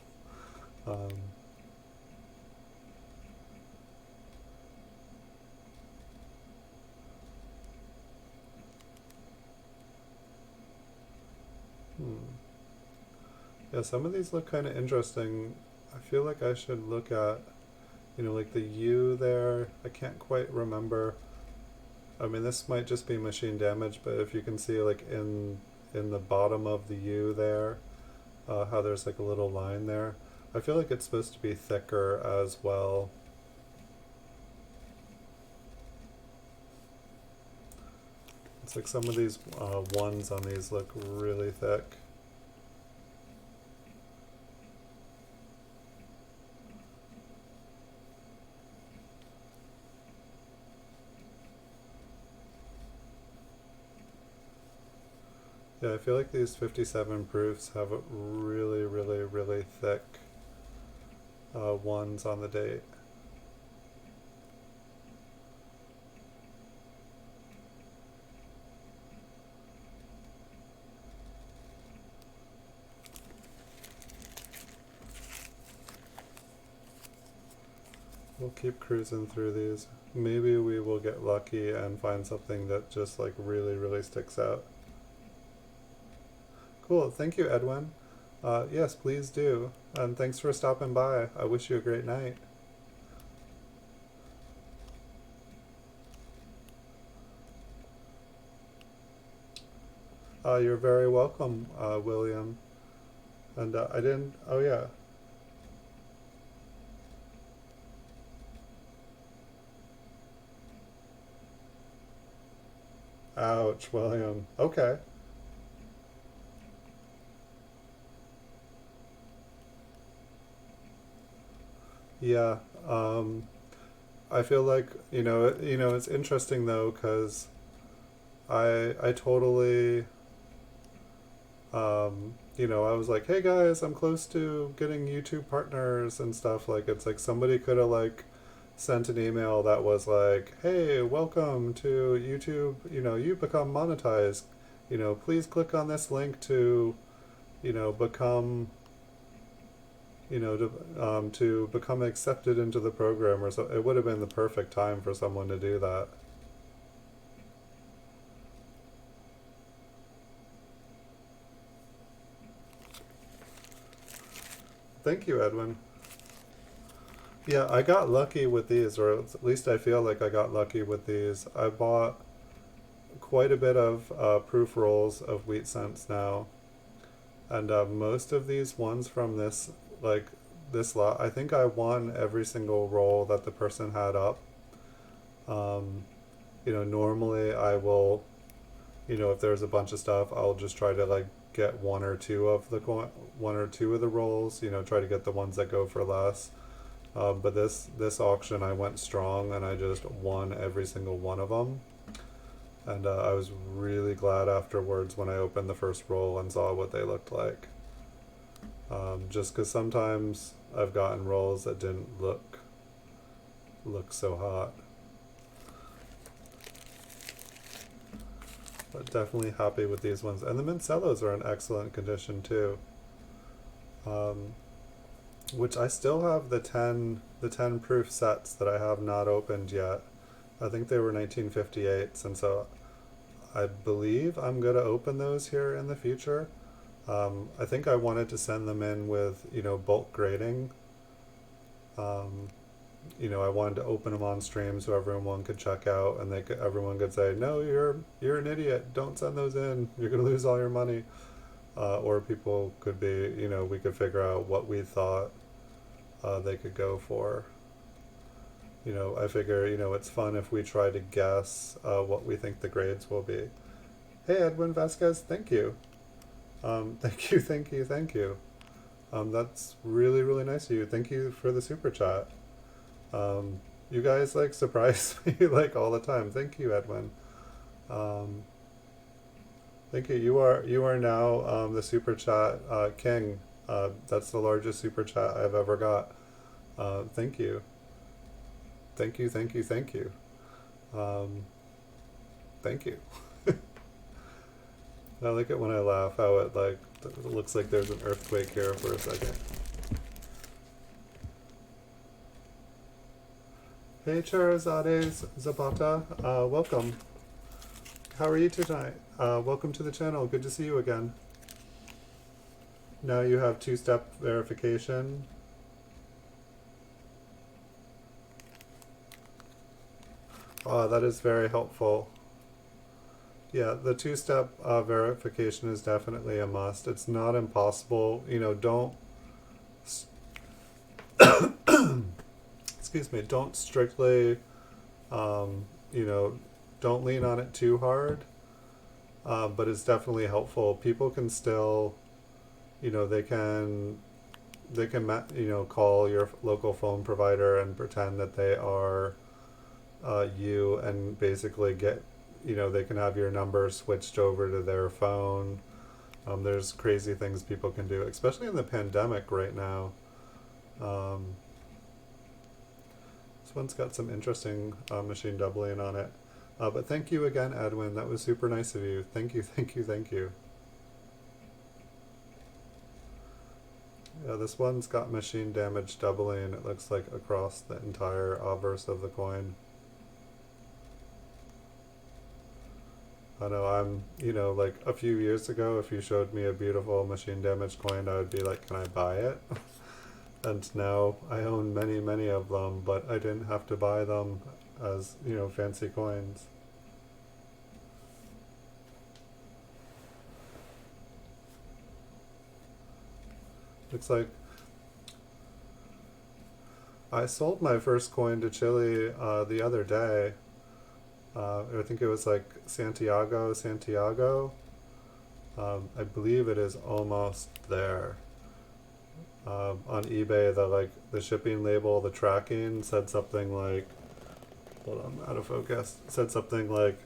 Yeah, some of these look kind of interesting. I feel like I should look at, like the U there. I can't quite remember. I mean, this might just be machine damage, but if you can see like in the bottom of the U there, how there's like a little line there. I feel like it's supposed to be thicker as well. It's like some of these ones on these look really thick. Yeah, I feel like these 57 proofs have really, really, really thick ones on the date. We'll keep cruising through these. Maybe we will get lucky and find something that just like really, really sticks out. Cool, thank you, Edwin. Yes, please do. And thanks for stopping by. I wish you a great night. You're very welcome, William. And I didn't, oh yeah. Ouch, William. Okay. Yeah, I feel like, it's interesting though, because I totally, I was like, hey guys, I'm close to getting YouTube partners and stuff. Like, it's like somebody could have like sent an email that was like, hey, welcome to YouTube, you become monetized, please click on this link to, become, to become accepted into the program, or so. It would have been the perfect time for someone to do that. Thank you, Edwin. Yeah, I got lucky with these, or at least I feel like I got lucky with these. I bought quite a bit of proof rolls of wheat cents now, and most of these ones from like this lot, I think I won every single roll that the person had up. Um, normally I will, if there's a bunch of stuff, I'll just try to like get one or two of the rolls. Try to get the ones that go for less. But this auction, I went strong and I just won every single one of them. And I was really glad afterwards when I opened the first roll and saw what they looked like. Just because sometimes I've gotten rolls that didn't look so hot. But definitely happy with these ones. And the mint Cellos are in excellent condition too. Um, which I still have the 10 proof sets that I have not opened yet. I think they were 1958s, and so I believe I'm going to open those here in the future. I think I wanted to send them in with, bulk grading. I wanted to open them on stream so everyone could check out, and everyone could say, "No, you're an idiot. Don't send those in. You're going to lose all your money." Or people could be, we could figure out what we thought they could go for. I figure, it's fun if we try to guess what we think the grades will be. Hey, Edwin Vasquez, thank you. Thank you, thank you, thank you. That's really, really nice of you. Thank you for the super chat. You guys like surprise me like all the time. Thank you, Edwin. Um, Thank you. You are now the super chat king. That's the largest super chat I've ever got. Thank you. Thank you. Thank you. Thank you. Um, Thank you. I like it when I laugh. How it looks like there's an earthquake here for a second. Hey, Charizades Zapata. Welcome. How are you tonight? Welcome to the channel. Good to see you again. Now you have two-step verification. That is very helpful. Yeah, the two-step verification is definitely a must. It's not impossible. Don't excuse me. Don't strictly, um, don't lean on it too hard. But it's definitely helpful. People can still, they can call your local phone provider and pretend that they are you, and basically get, they can have your number switched over to their phone. There's crazy things people can do, especially in the pandemic right now. This one's got some interesting machine doubling on it. But thank you again, Edwin. That was super nice of you. Thank you, thank you, thank you. Yeah, this one's got machine damage doubling, it looks like, across the entire obverse of the coin. I know like a few years ago, if you showed me a beautiful machine damage coin, I would be like, can I buy it? And now I own many, many of them, but I didn't have to buy them as, fancy coins. Looks like I sold my first coin to Chile the other day. I think it was like Santiago. I believe it is almost there. On eBay, the shipping label, the tracking said something like, hold on, I'm out of focus. It said something like,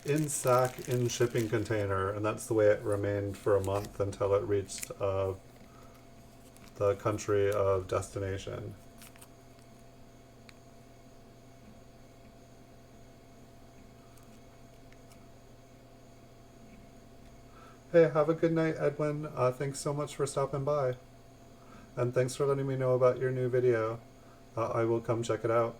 in sack, in shipping container, and that's the way it remained for a month until it reached the country of destination. Hey, have a good night, Edwin. Thanks so much for stopping by. And thanks for letting me know about your new video. I will come check it out.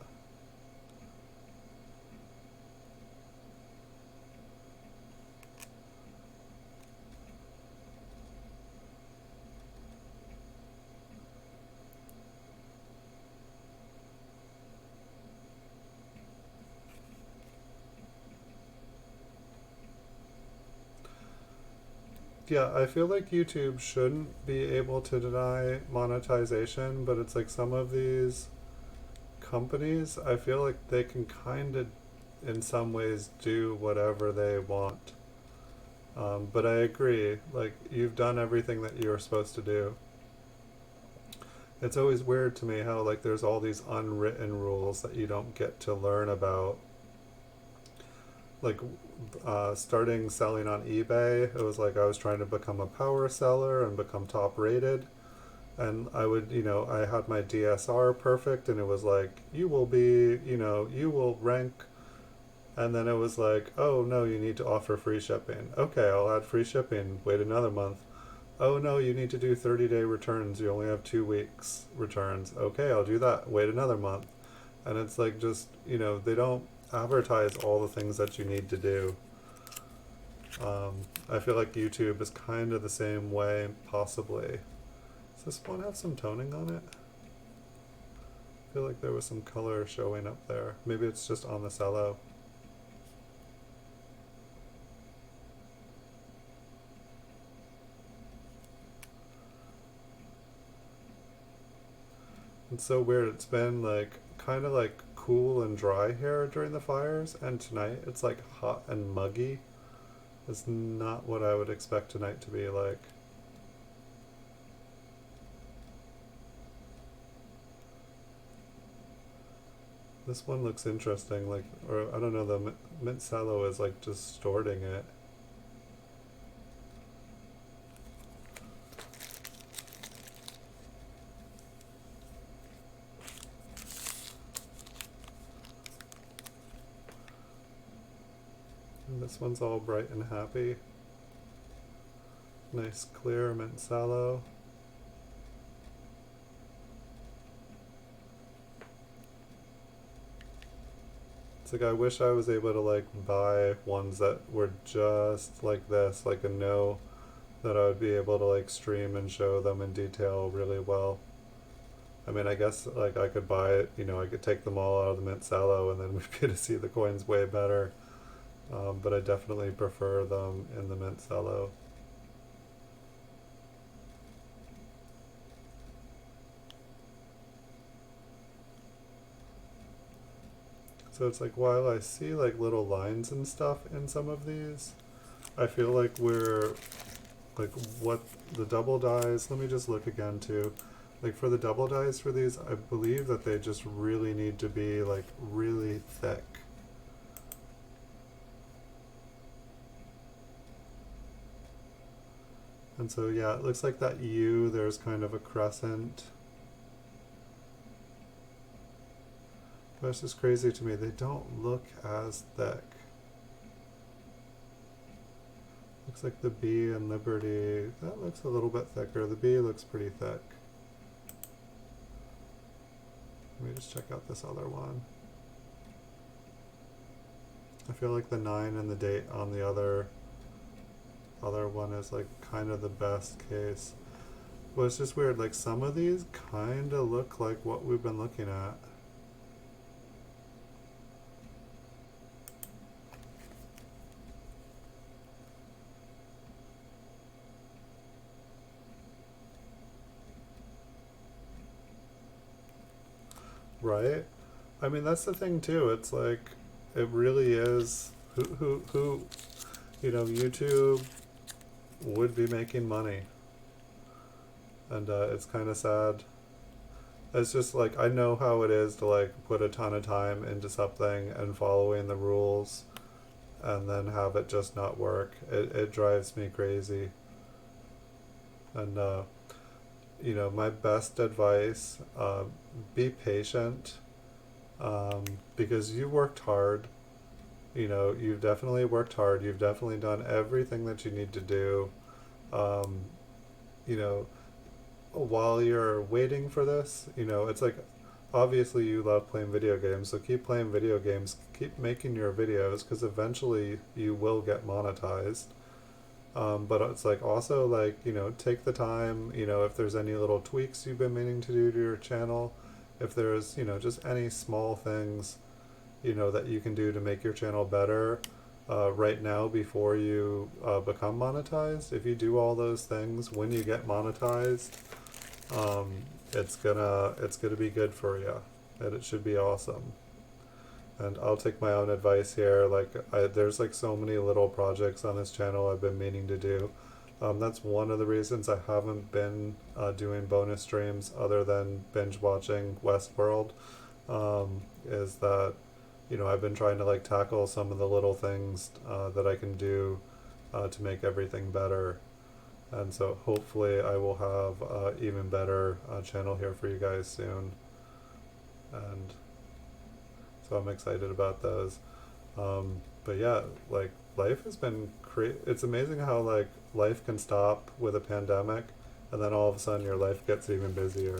Yeah, I feel like YouTube shouldn't be able to deny monetization, but it's like some of these companies, I feel like they can kind of, in some ways, do whatever they want. But I agree, like, you've done everything that you were supposed to do. It's always weird to me how, like, there's all these unwritten rules that you don't get to learn about. Like, starting selling on eBay, it was like I was trying to become a power seller and become top rated. And I would, I had my DSR perfect, and it was like, you will be, you will rank. And then it was like, oh no, you need to offer free shipping. Okay, I'll add free shipping. Wait another month. Oh no, you need to do 30-day returns. You only have 2 weeks returns. Okay, I'll do that. Wait another month. And it's like just, they don't advertise all the things that you need to do. I feel like YouTube is kind of the same way, possibly. Does this one have some toning on it? I feel like there was some color showing up there. Maybe it's just on the cello. It's so weird. It's been like kind of like cool and dry here during the fires, and tonight it's like hot and muggy. It's not what I would expect tonight to be like. This one looks interesting, like, or I don't know, the mint cello is like distorting it. And this one's all bright and happy. Nice clear mint cello. It's like I wish I was able to like buy ones that were just like this, like a no, that I would be able to like stream and show them in detail really well. I mean, I guess like I could buy it, I could take them all out of the mint cello and then we'd be able to see the coins way better. But I definitely prefer them in the mint cello. So it's like while I see like little lines and stuff in some of these, I feel like we're like what the double dies, let me just look again too. Like for the double dies for these, I believe that they just really need to be like really thick. And so yeah, it looks like that U, there's kind of a crescent. But it's just crazy to me, they don't look as thick. Looks like the B and Liberty, that looks a little bit thicker. The B looks pretty thick. Let me just check out this other one. I feel like the 9 and the date on the other one is like kind of the best case. But it's just weird, like some of these kind of look like what we've been looking at. Right? I mean, that's the thing too. It's like, it really is, who, YouTube would be making money. And it's kind of sad. It's just like, I know how it is to like put a ton of time into something and following the rules and then have it just not work. It drives me crazy. And, my best advice, be patient, because you worked hard. You've definitely worked hard. You've definitely done everything that you need to do. Um, you know, while you're waiting for this, it's like, obviously you love playing video games, so keep playing video games, keep making your videos, because eventually you will get monetized. But it's like also like, take the time, if there's any little tweaks you've been meaning to do to your channel, if there's, just any small things, that you can do to make your channel better, right now before you become monetized. If you do all those things when you get monetized, um, it's gonna be good for you, and it should be awesome. And I'll take my own advice here. Like, there's like so many little projects on this channel I've been meaning to do. That's one of the reasons I haven't been doing bonus streams other than binge watching Westworld. Is that, I've been trying to like tackle some of the little things that I can do to make everything better. And so hopefully I will have even better channel here for you guys soon. And so I'm excited about those. But yeah, like life has been it's amazing how like life can stop with a pandemic and then all of a sudden your life gets even busier.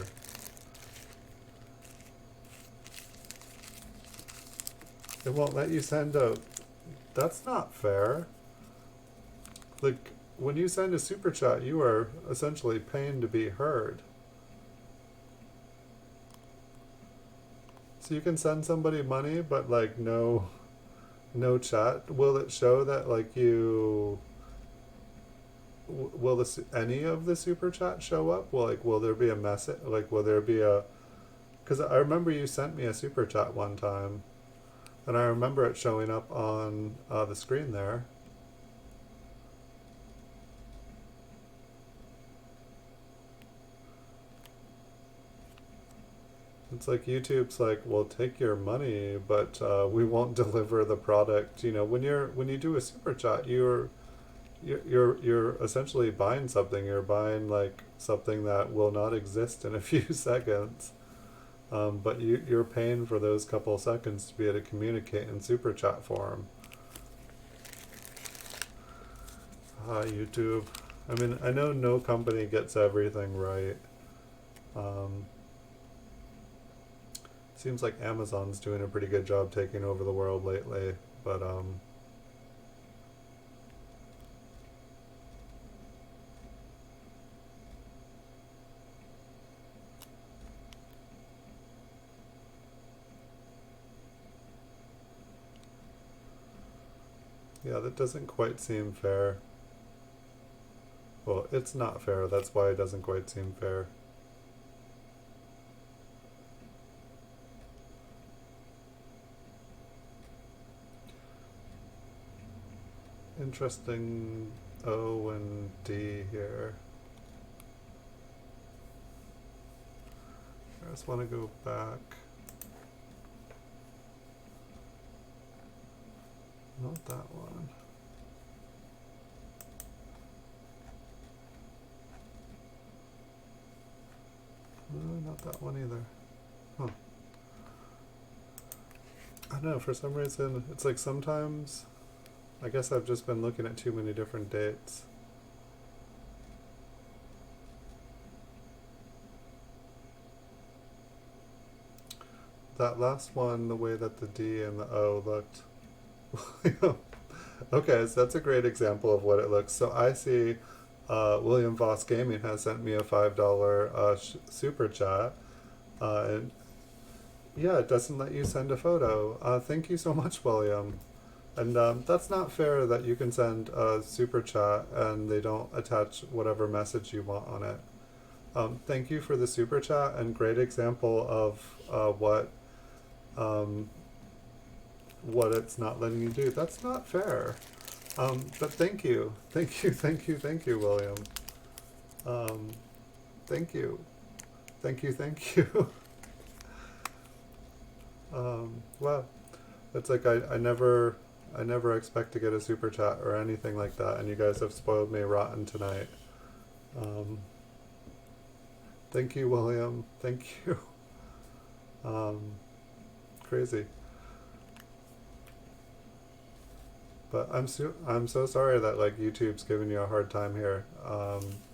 It won't let you send a That's not fair. Like, when you send a super chat, you are essentially paying to be heard. So you can send somebody money, but like no chat. Will it show that like you? Will any of the super chat show up? Will there be a message? Like, will there be a? Because I remember you sent me a super chat one time, and I remember it showing up on the screen there. It's like YouTube's like, well, take your money, but we won't deliver the product. When you do a super chat, you're essentially buying something. You're buying like something that will not exist in a few seconds. But you're paying for those couple seconds to be able to communicate in super chat form. Hi, YouTube. I mean, I know no company gets everything right. Seems like Amazon's doing a pretty good job taking over the world lately, but yeah, that doesn't quite seem fair. Well, it's not fair. That's why it doesn't quite seem fair. Interesting O and D here. I just want to go back. Not that one. No, not that one either. Huh. I don't know, for some reason, it's like sometimes, I guess I've just been looking at too many different dates. That last one, the way that the D and the O looked. Okay, so that's a great example of what it looks. So I see William Voss Gaming has sent me a $5 super chat. And yeah, it doesn't let you send a photo. Thank you so much, William. And that's not fair that you can send a super chat and they don't attach whatever message you want on it. Thank you for the super chat, and great example of what it's not letting you do. That's not fair. But thank you, William. Thank you, thank you. Wow, it's like I never expect to get a super chat or anything like that, and you guys have spoiled me rotten tonight. Thank you, William. Thank you. Crazy. But I'm so sorry that like YouTube's giving you a hard time here.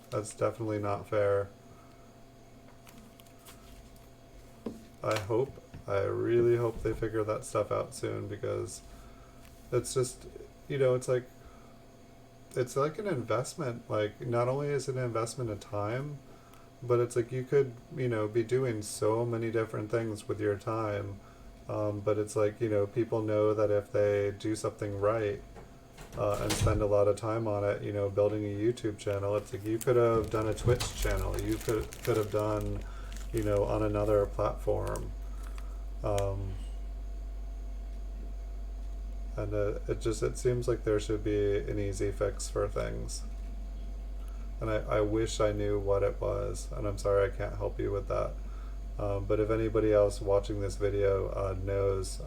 That's definitely not fair. I really hope they figure that stuff out soon, because it's just, it's like an investment. Like, not only is it an investment of time, but it's like you could, be doing so many different things with your time. But it's like, people know that if they do something right, and spend a lot of time on it, you know, building a YouTube channel. It's like you could have done a Twitch channel. You could have done, you know, on another platform. And it seems like there should be an easy fix for things. And I wish I knew what it was, and I'm sorry I can't help you with that. But if anybody else watching this video knows,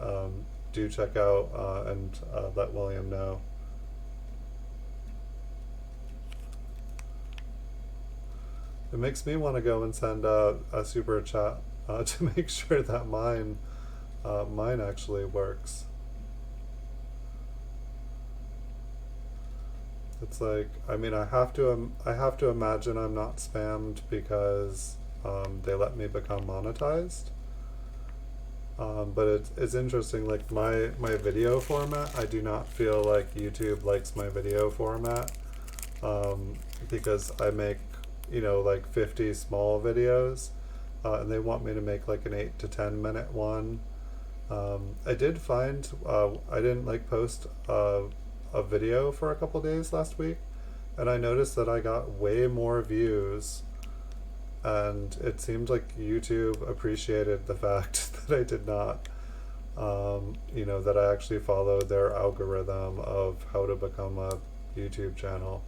do check out and let William know. It makes me want to go and send a super chat to make sure that mine actually works. It's like, I mean, I have to imagine I'm not spammed because they let me become monetized. But it's interesting, like my video format, I do not feel like YouTube likes my video format, because I make, you know, like 50 small videos, and they want me to make like an 8 to 10 minute one. I did find, I didn't like post a video for a couple days last week, and I noticed that I got way more views, and it seemed like YouTube appreciated the fact that I did not, you know, that I actually followed their algorithm of how to become a YouTube channel.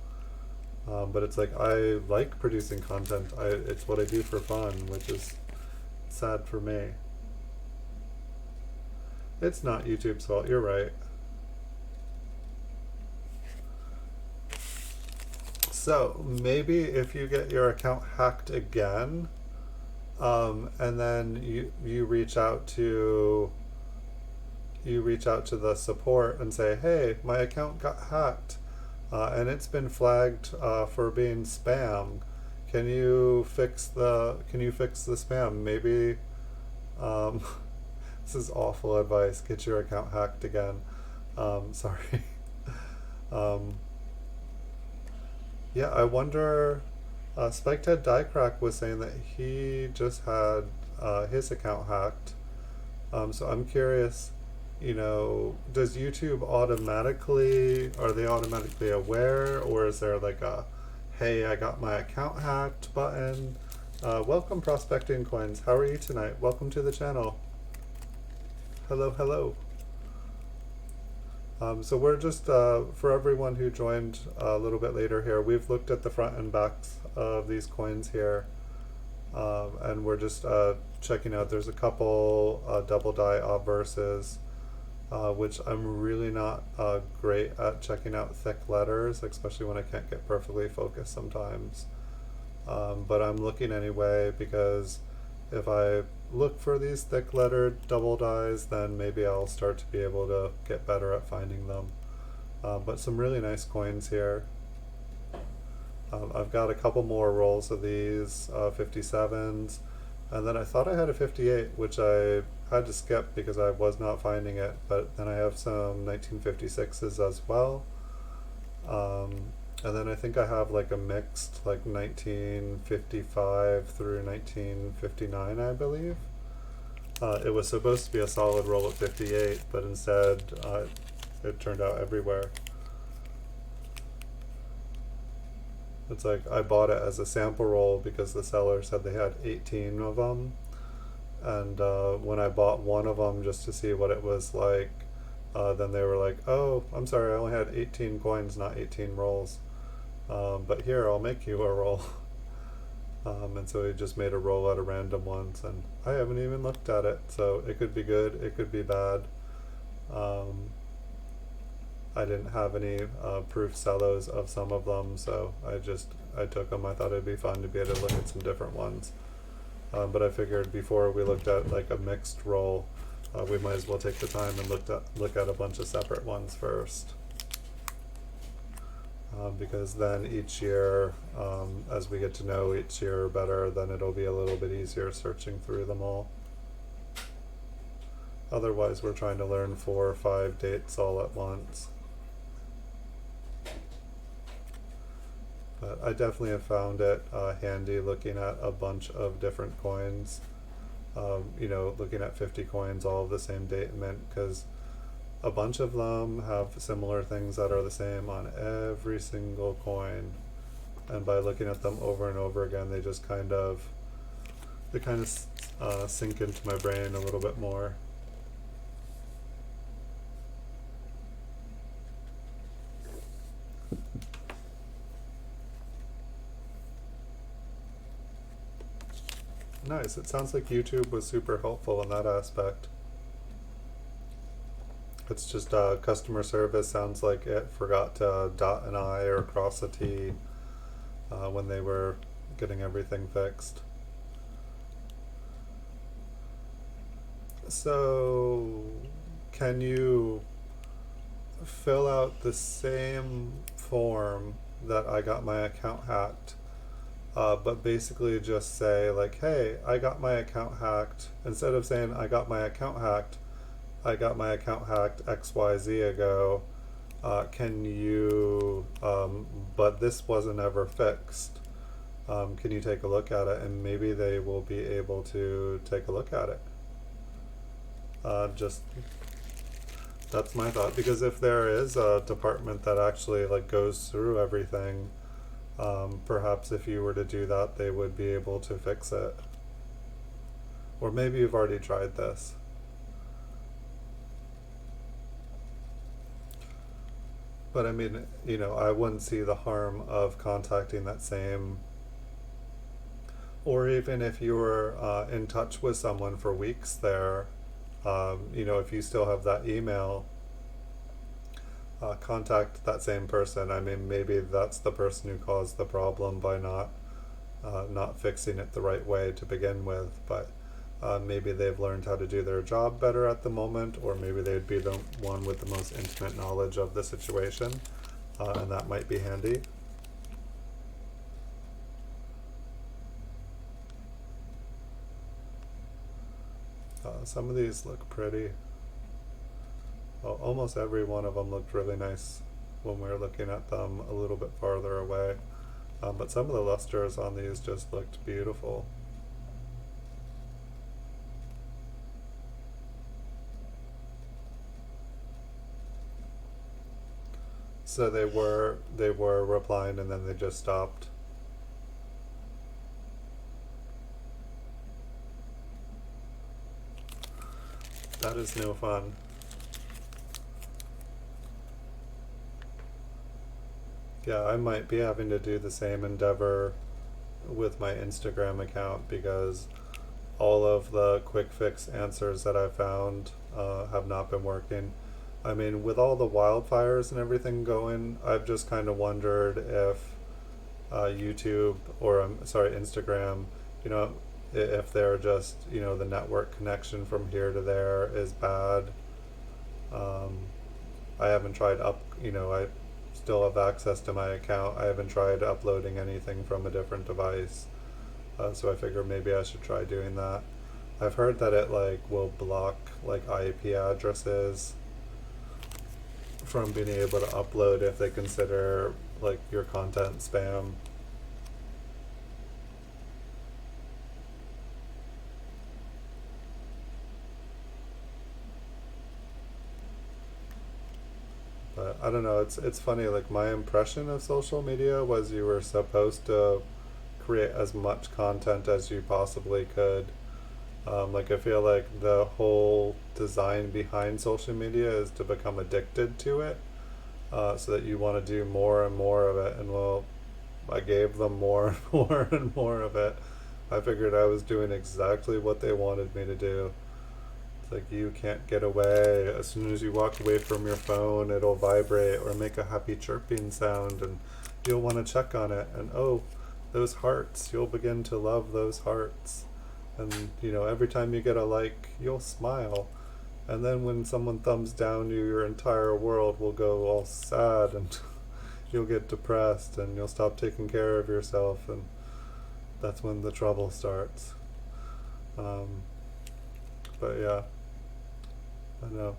But it's like, I like producing content. It's what I do for fun, which is sad for me. It's not YouTube's fault, you're right. So maybe if you get your account hacked again, and then you reach out to the support and say, hey, my account got hacked, and it's been flagged for being spam. Can you fix the spam? Maybe this is awful advice. Get your account hacked again. Sorry. Yeah, I wonder, Spiked Head Diecrack was saying that he just had his account hacked. So I'm curious, you know, does YouTube are they automatically aware, or is there like a, hey, I got my account hacked button? Welcome, Prospecting Coins. How are you tonight? Welcome to the channel. Hello, hello. So we're just, for everyone who joined a little bit later here, we've looked at the front and backs of these coins here, and we're just checking out. There's a couple double die obverses, which I'm really not great at checking out thick letters, especially when I can't get perfectly focused sometimes. But I'm looking anyway, because if I look for these thick lettered double dies, then maybe I'll start to be able to get better at finding them. But some really nice coins here. I've got a couple more rolls of these 57s, and then I thought I had a 58, which I had to skip because I was not finding it, but then I have some 1956s as well. And then I think I have like a mixed, like 1955 through 1959, I believe. It was supposed to be a solid roll of 58, but instead it turned out everywhere. It's like I bought it as a sample roll because the seller said they had 18 of them. And when I bought one of them just to see what it was like, then they were like, oh, I'm sorry, I only had 18 coins, not 18 rolls. But here, I'll make you a roll. And so he just made a roll out of random ones, and I haven't even looked at it, so it could be good, it could be bad. I didn't have any proof cellos of some of them, so I took them. I thought it'd be fun to be able to look at some different ones. But I figured before we looked at like a mixed roll, we might as well take the time and look at a bunch of separate ones first. Because then each year, as we get to know each year better, then it'll be a little bit easier searching through them all. Otherwise, we're trying to learn 4 or 5 dates all at once. But I definitely have found it handy looking at a bunch of different coins. You know, looking at 50 coins all of the same date and mint, because a bunch of them have similar things that are the same on every single coin, and by looking at them over and over again, they kind of sink into my brain a little bit more. Nice. It sounds like YouTube was super helpful in that aspect. It's just customer service sounds like it forgot to dot an I or cross a T when they were getting everything fixed. So, can you fill out the same form that I got my account hacked, but basically just say, like, hey, I got my account hacked? Instead of saying, I got my account hacked XYZ ago, can you, but this wasn't ever fixed. Can you take a look at it? And maybe they will be able to take a look at it. Just that's my thought, because if there is a department that actually like goes through everything, perhaps if you were to do that, they would be able to fix it. Or maybe you've already tried this. But I mean, I wouldn't see the harm of contacting that same, or even if you were in touch with someone for weeks there, if you still have that email, contact that same person. I mean, maybe that's the person who caused the problem by not fixing it the right way to begin with, but maybe they've learned how to do their job better at the moment, or maybe they'd be the one with the most intimate knowledge of the situation, and that might be handy. Some of these look pretty. Well, almost every one of them looked really nice when we were looking at them a little bit farther away. But some of the lusters on these just looked beautiful. So they were replying and then they just stopped. That is no fun. Yeah, I might be having to do the same endeavor with my Instagram account, because all of the quick fix answers that I found have not been working. I mean, with all the wildfires and everything going, I've just kind of wondered if YouTube, or Instagram, if they're just, the network connection from here to there is bad. I haven't tried I still have access to my account. I haven't tried uploading anything from a different device. So I figured maybe I should try doing that. I've heard that it will block IP addresses from being able to upload if they consider your content spam. But I don't know, it's funny, my impression of social media was you were supposed to create as much content as you possibly could. I feel like the whole design behind social media is to become addicted to it, so that you want to do more and more of it. And well, I gave them more and more and more of it. I figured I was doing exactly what they wanted me to do. It's like, you can't get away. As soon as you walk away from your phone, it'll vibrate or make a happy chirping sound, and you'll want to check on it. And oh, those hearts, you'll begin to love those hearts. And every time you get a like, you'll smile. And then when someone thumbs down you, your entire world will go all sad, and you'll get depressed, and you'll stop taking care of yourself, and that's when the trouble starts. But yeah, I know.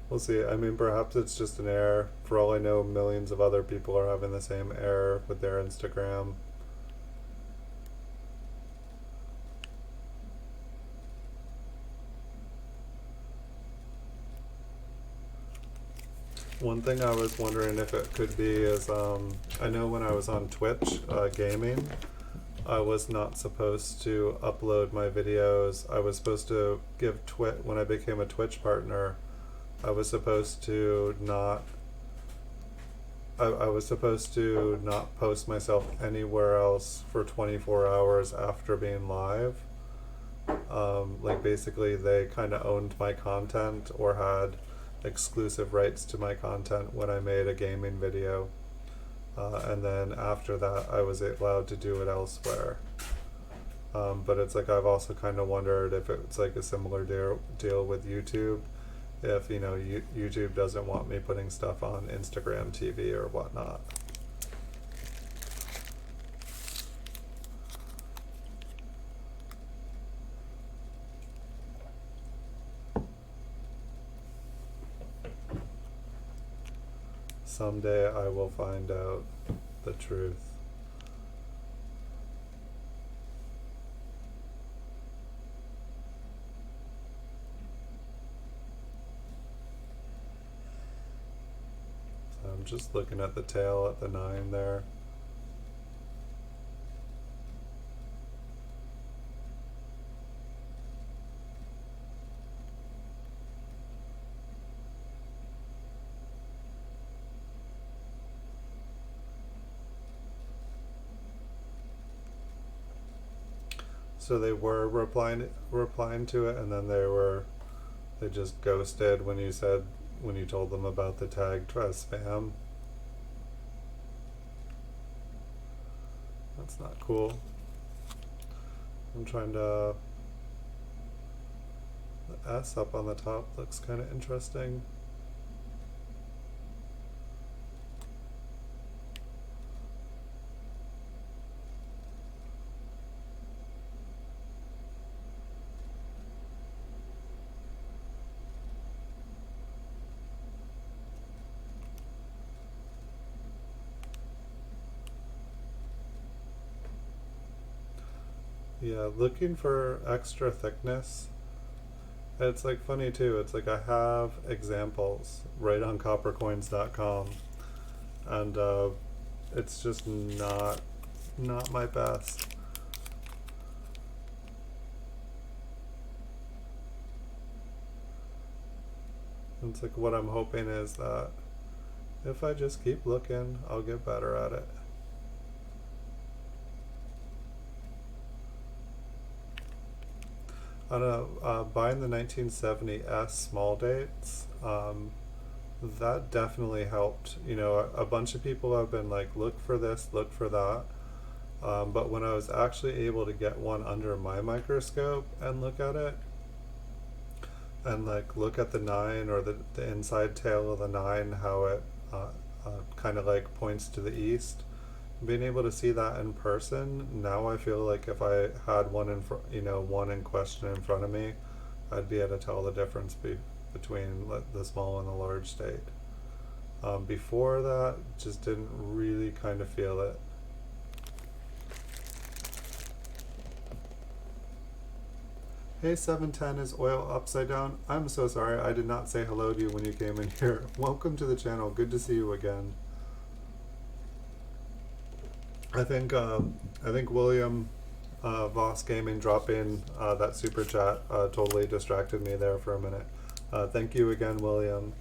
We'll see. I mean, perhaps it's just an error. For all I know, millions of other people are having the same error with their Instagram. One thing I was wondering if it could be is, I know when I was on Twitch gaming, I was not supposed to upload my videos. I was supposed to give when I became a Twitch partner, I was supposed to not I was supposed to not post myself anywhere else for 24 hours after being live. Like basically they kind of owned my content or had exclusive rights to my content when I made a gaming video. And then after that I was allowed to do it elsewhere. But it's like I've also kind of wondered if it's like a similar deal with YouTube. If, you know, YouTube doesn't want me putting stuff on Instagram TV or whatnot. Someday I will find out the truth. So I'm just looking at the tail at the 9 there. So they were replying to it, and then they just ghosted when you told them about the tag as spam. That's not cool. I'm trying to, the S up on the top looks kind of interesting. Yeah, looking for extra thickness. It's like funny too, it's like I have examples right on coppercoins.com, and it's just not my best. It's like what I'm hoping is that if I just keep looking, I'll get better at it. I don't know, buying the 1970 S small dates, that definitely helped. You know, a bunch of people have been like, look for this, look for that. But when I was actually able to get one under my microscope and look at it, and like look at the 9 or the inside tail of the 9, how it kind of like points to the east, being able to see that in person, now I feel like if I had one one in question in front of me, I'd be able to tell the difference between the small and the large state. Before that, just didn't really kind of feel it. Hey 710, is oil upside down? I'm so sorry, I did not say hello to you when you came in here. Welcome to the channel, good to see you again. I think William Voss Gaming dropping that super chat totally distracted me there for a minute. Thank you again, William.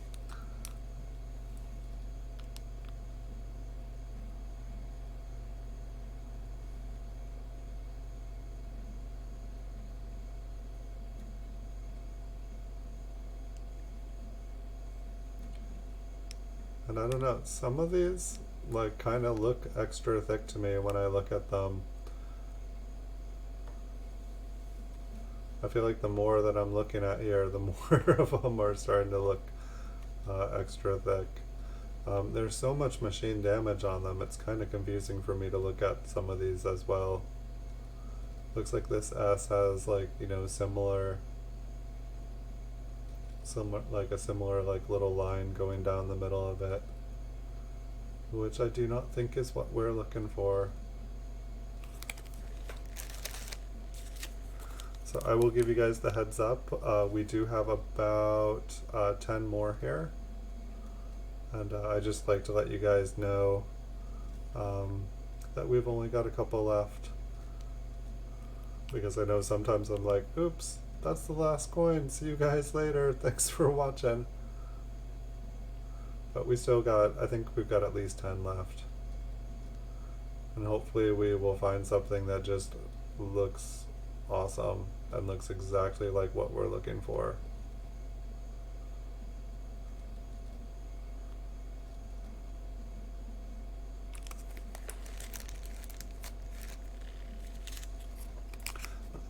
And I don't know, some of these like kind of look extra thick to me when I look at them. I feel like the more that I'm looking at here, the more of them are starting to look extra thick. There's so much machine damage on them, it's kind of confusing for me to look at some of these as well. Looks like this S has like, you know, similar like a similar like little line going down the middle of it, which I do not think is what we're looking for. So I will give you guys the heads up. We do have about 10 more here. And I just like to let you guys know um, that we've only got a couple left, because I know sometimes I'm like, oops, that's the last coin, see you guys later, thanks for watching. But we still got, I think we've got at least 10 left. And hopefully we will find something that just looks awesome and looks exactly like what we're looking for.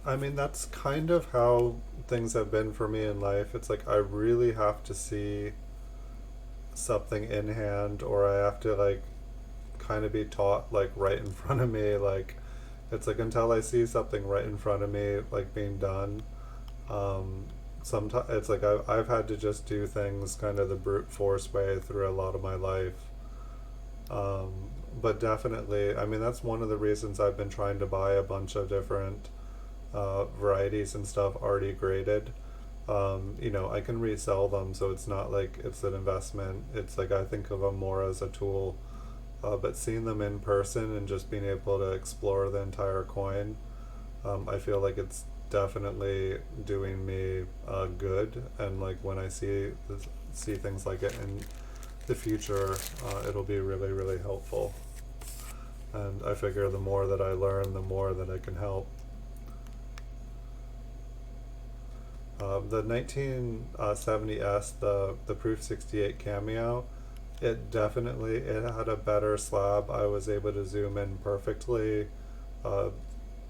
I mean, that's kind of how things have been for me in life. It's like I really have to see something in hand, or I have to like kind of be taught like right in front of me. Like it's like until I see something right in front of me like being done, sometimes it's like I've had to just do things kind of the brute force way through a lot of my life. um, but definitely, I mean, that's one of the reasons I've been trying to buy a bunch of different varieties and stuff already graded. You know, I can resell them, so it's not like it's an investment. It's like I think of them more as a tool. But seeing them in person and just being able to explore the entire coin, I feel like it's definitely doing me good. And like when I see things like it in the future, it'll be really, really helpful. And I figure the more that I learn, the more that I can help. The 1970S, the Proof 68 Cameo, it had a better slab. I was able to zoom in perfectly, uh,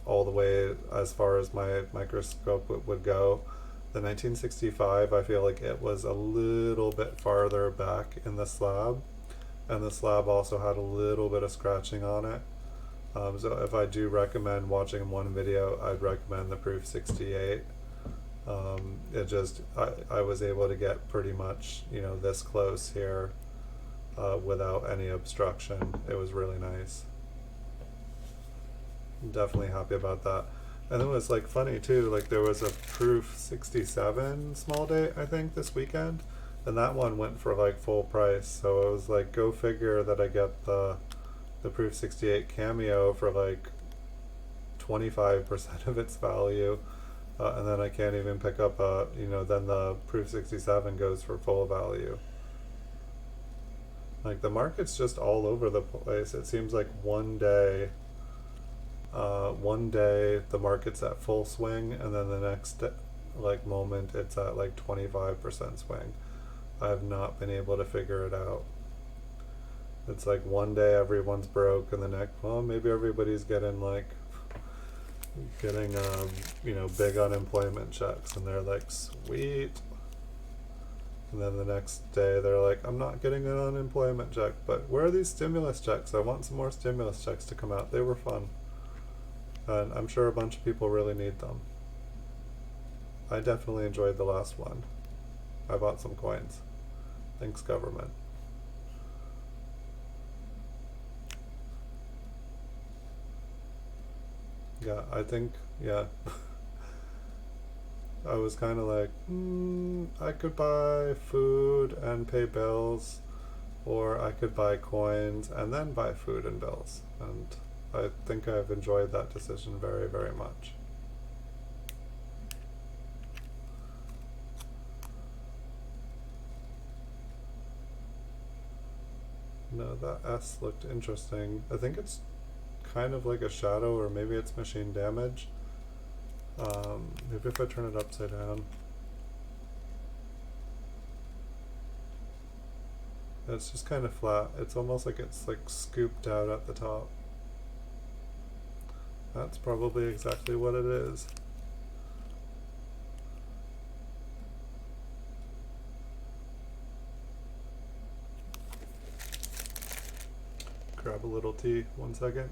all the way as far as my microscope would go. The 1965, I feel like it was a little bit farther back in the slab, and the slab also had a little bit of scratching on it. So if I do recommend watching one video, I'd recommend the Proof 68. I was able to get pretty much, you know, this close here without any obstruction. It was really nice. I'm definitely happy about that. And it was like funny too, like there was a Proof 67 small date, I think, this weekend, and that one went for like full price. So it was like, go figure that I get the Proof 68 Cameo for like 25% of its value. And then I can't even pick up then the Proof 67 goes for full value. Like the market's just all over the place. It seems like one day the market's at full swing, and then the next like moment it's at like 25% swing. I have not been able to figure it out. It's like one day everyone's broke, and the next, well, maybe everybody's getting big unemployment checks, and they're like, sweet. And then the next day they're like, I'm not getting an unemployment check, but where are these stimulus checks? I want some more stimulus checks to come out. They were fun. And I'm sure a bunch of people really need them. I definitely enjoyed the last one. I bought some coins. Thanks, government. Yeah, I think, yeah. I was kind of like, I could buy food and pay bills, or I could buy coins and then buy food and bills. And I think I've enjoyed that decision very, very much. No, that S looked interesting. I think it's kind of like a shadow, or maybe it's machine damage. Maybe if I turn it upside down. It's just kind of flat. It's almost like it's like scooped out at the top. That's probably exactly what it is. Grab a little tea, 1 second.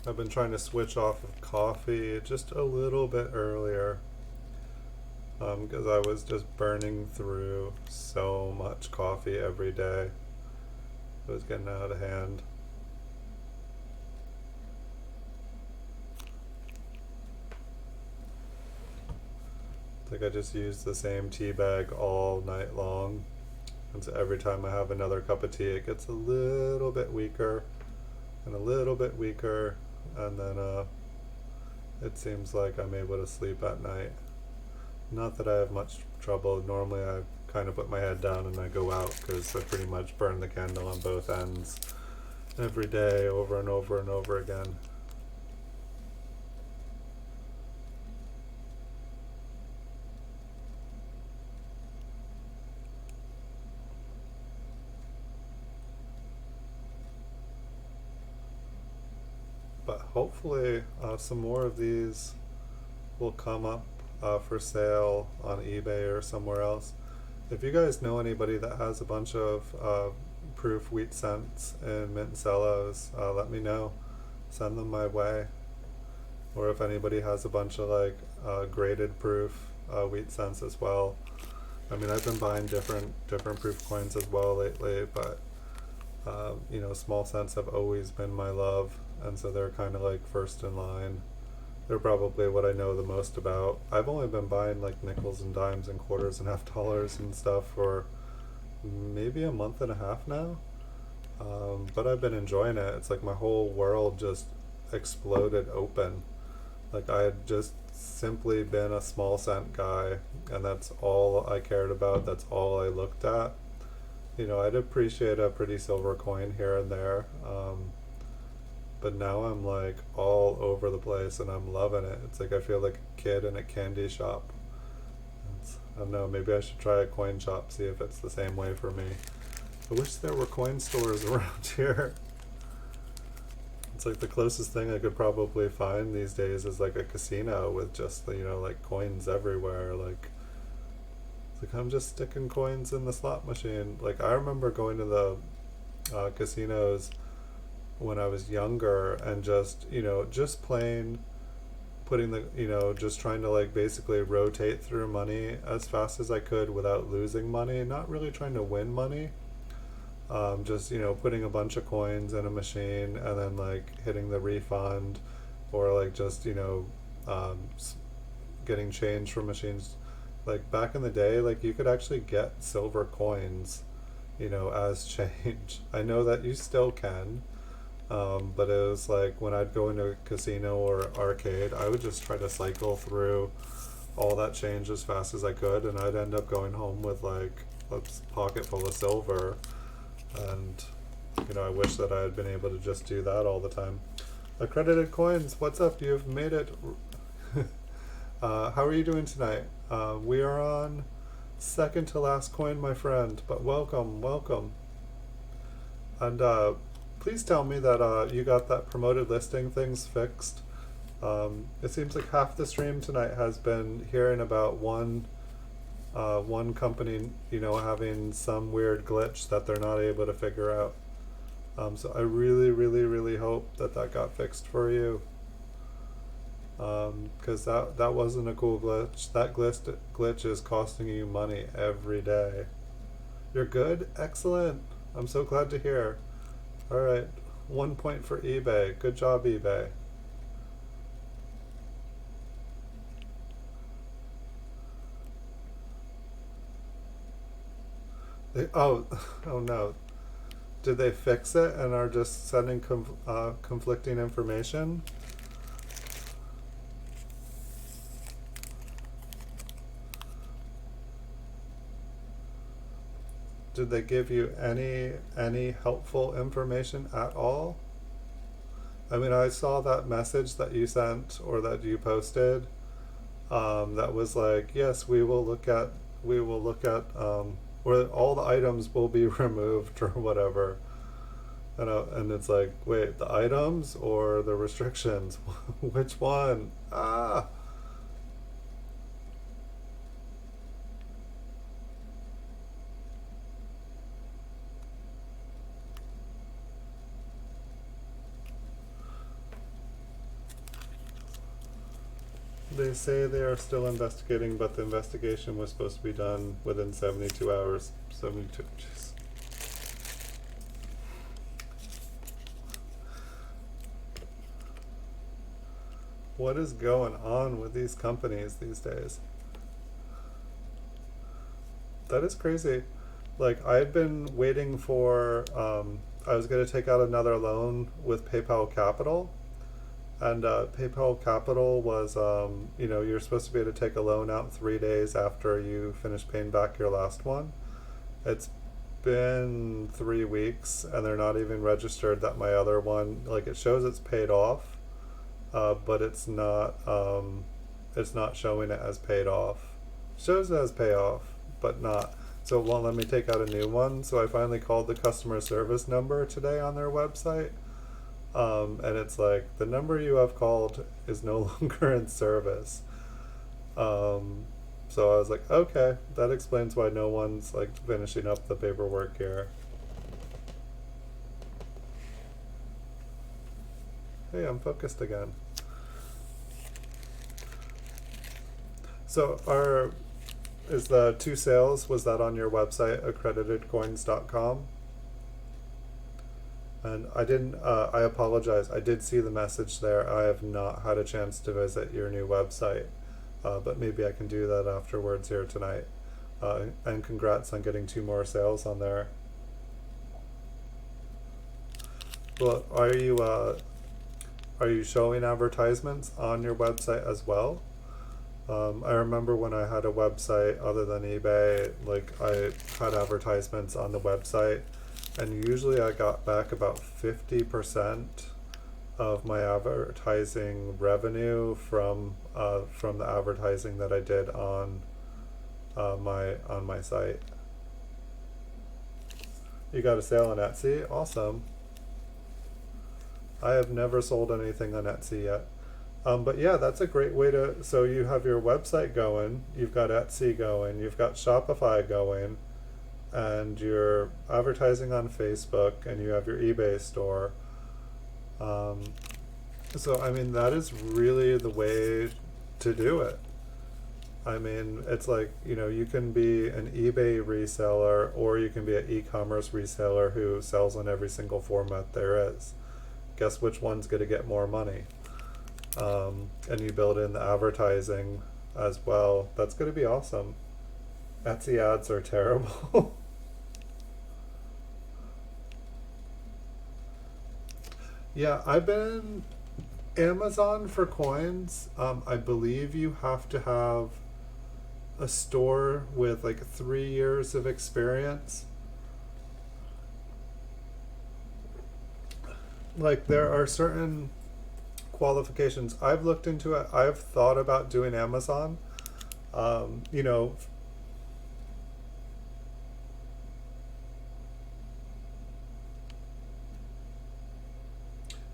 I've been trying to switch off of coffee just a little bit earlier, because I was just burning through so much coffee every day. It was getting out of hand. Like I just use the same tea bag all night long. And so every time I have another cup of tea, it gets a little bit weaker and a little bit weaker. And then it seems like I'm able to sleep at night. Not that I have much trouble. Normally I kind of put my head down and I go out because I pretty much burn the candle on both ends every day over and over and over again. But hopefully some more of these will come up for sale on eBay or somewhere else. If you guys know anybody that has a bunch of proof wheat cents in mint cellos, let me know. Send them my way. Or if anybody has a bunch of like graded proof wheat cents as well. I mean, I've been buying different proof coins as well lately, but you know, small cents have always been my love, and so they're kind of like first in line. They're probably what I know the most about. I've only been buying like nickels and dimes and quarters and half dollars and stuff for maybe a month and a half now. But I've been enjoying it. It's like my whole world just exploded open. Like I had just simply been a small cent guy, and that's all I cared about. That's all I looked at. You know, I'd appreciate a pretty silver coin here and there. But now I'm like all over the place and I'm loving it. It's like I feel like a kid in a candy shop. I don't know, maybe I should try a coin shop, see if it's the same way for me. I wish there were coin stores around here. It's like the closest thing I could probably find these days is like a casino with just, you know, like coins everywhere. Like, it's like I'm just sticking coins in the slot machine. Like I remember going to the casinos when I was younger and just, you know, just playing, putting the, you know, just trying to like basically rotate through money as fast as I could without losing money, not really trying to win money. Just, you know, putting a bunch of coins in a machine and then like hitting the refund, or like just, you know, getting change from machines. Like back in the day, like you could actually get silver coins, you know, as change. I know that you still can. But it was like when I'd go into a casino or arcade, I would just try to cycle through all that change as fast as I could, and I'd end up going home with like a pocket full of silver. And, you know, I wish that I had been able to just do that all the time. Accredited Coins, what's up? You've made it. How are you doing tonight? We are on second to last coin, my friend, but welcome, welcome. And please tell me that you got that promoted listing things fixed. It seems like half the stream tonight has been hearing about one company, you know, having some weird glitch that they're not able to figure out. So I really, really, really hope that that got fixed for you. Because that wasn't a cool glitch. That glitch is costing you money every day. You're good? Excellent. I'm so glad to hear. Alright, 1 point for eBay. Good job, eBay. Oh, oh no. Did they fix it and are just sending conflicting information? Did they give you any helpful information at all? I mean, I saw that message that you sent or that you posted. That was like, yes, we will look at, or all the items will be removed or whatever. And it's like, wait, the items or the restrictions? Which one? Ah! They say they are still investigating, but the investigation was supposed to be done within 72 hours. 72. Jeez. What is going on with these companies these days? That is crazy. Like, I've been waiting for, I was going to take out another loan with PayPal Capital. And PayPal Capital was, you're supposed to be able to take a loan out 3 days after you finish paying back your last one. It's been 3 weeks, and they're not even registered that my other one, like, it shows it's paid off, but it's not showing it as paid off. It shows it as payoff, but not. So it won't let me take out a new one. So I finally called the customer service number today on their website. And it's like, the number you have called is no longer in service. So I was like, okay, that explains why no one's like finishing up the paperwork here. Hey, I'm focused again. So is the 2 sales, was that on your website, accreditedcoins.com? And I apologize, I did see the message there. I have not had a chance to visit your new website, but maybe I can do that afterwards here tonight. And congrats on getting 2 more sales on there. Well, are you showing advertisements on your website as well? I remember when I had a website other than eBay, like I had advertisements on the website, and usually I got back about 50% of my advertising revenue from the advertising that I did on my site. You got a sale on Etsy? Awesome. I have never sold anything on Etsy yet. But yeah, that's a great way so you have your website going, you've got Etsy going, you've got Shopify going, and you're advertising on Facebook, and you have your eBay store. So, I mean, that is really the way to do it. I mean, it's like, you can be an eBay reseller, or you can be an e-commerce reseller who sells on every single format there is. Guess which one's going to get more money? And you build in the advertising as well. That's going to be awesome. Etsy ads are terrible. Yeah, I've been Amazon for coins. I believe you have to have a store with like 3 years of experience. Like, there are certain qualifications. I've looked into it. I've thought about doing Amazon. Um, you know,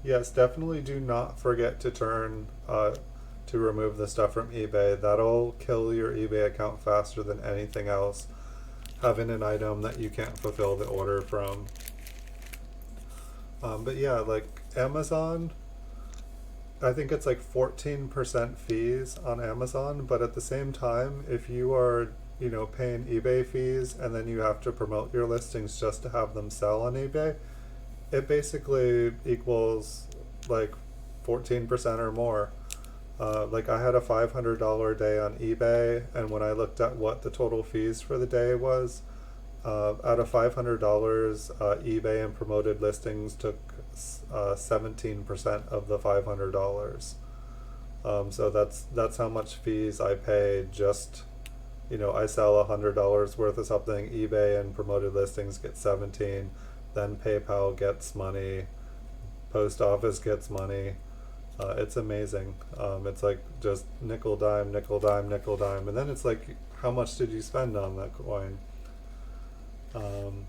yes, definitely do not forget to to remove the stuff from eBay. That'll kill your eBay account faster than anything else. Having an item that you can't fulfill the order from. But yeah, like Amazon, I think it's like 14% fees on Amazon, but at the same time, if you are, paying eBay fees and then you have to promote your listings just to have them sell on eBay, it basically equals like 14% or more. Like, I had a $500 day on eBay, and when I looked at what the total fees for the day was, out of $500, eBay and promoted listings took 17% of the $500. So that's how much fees I pay. Just, I sell $100 worth of something, eBay and promoted listings get 17, then PayPal gets money, post office gets money. It's amazing. It's like just nickel dime, nickel dime, nickel dime, and then it's like, how much did you spend on that coin? Um,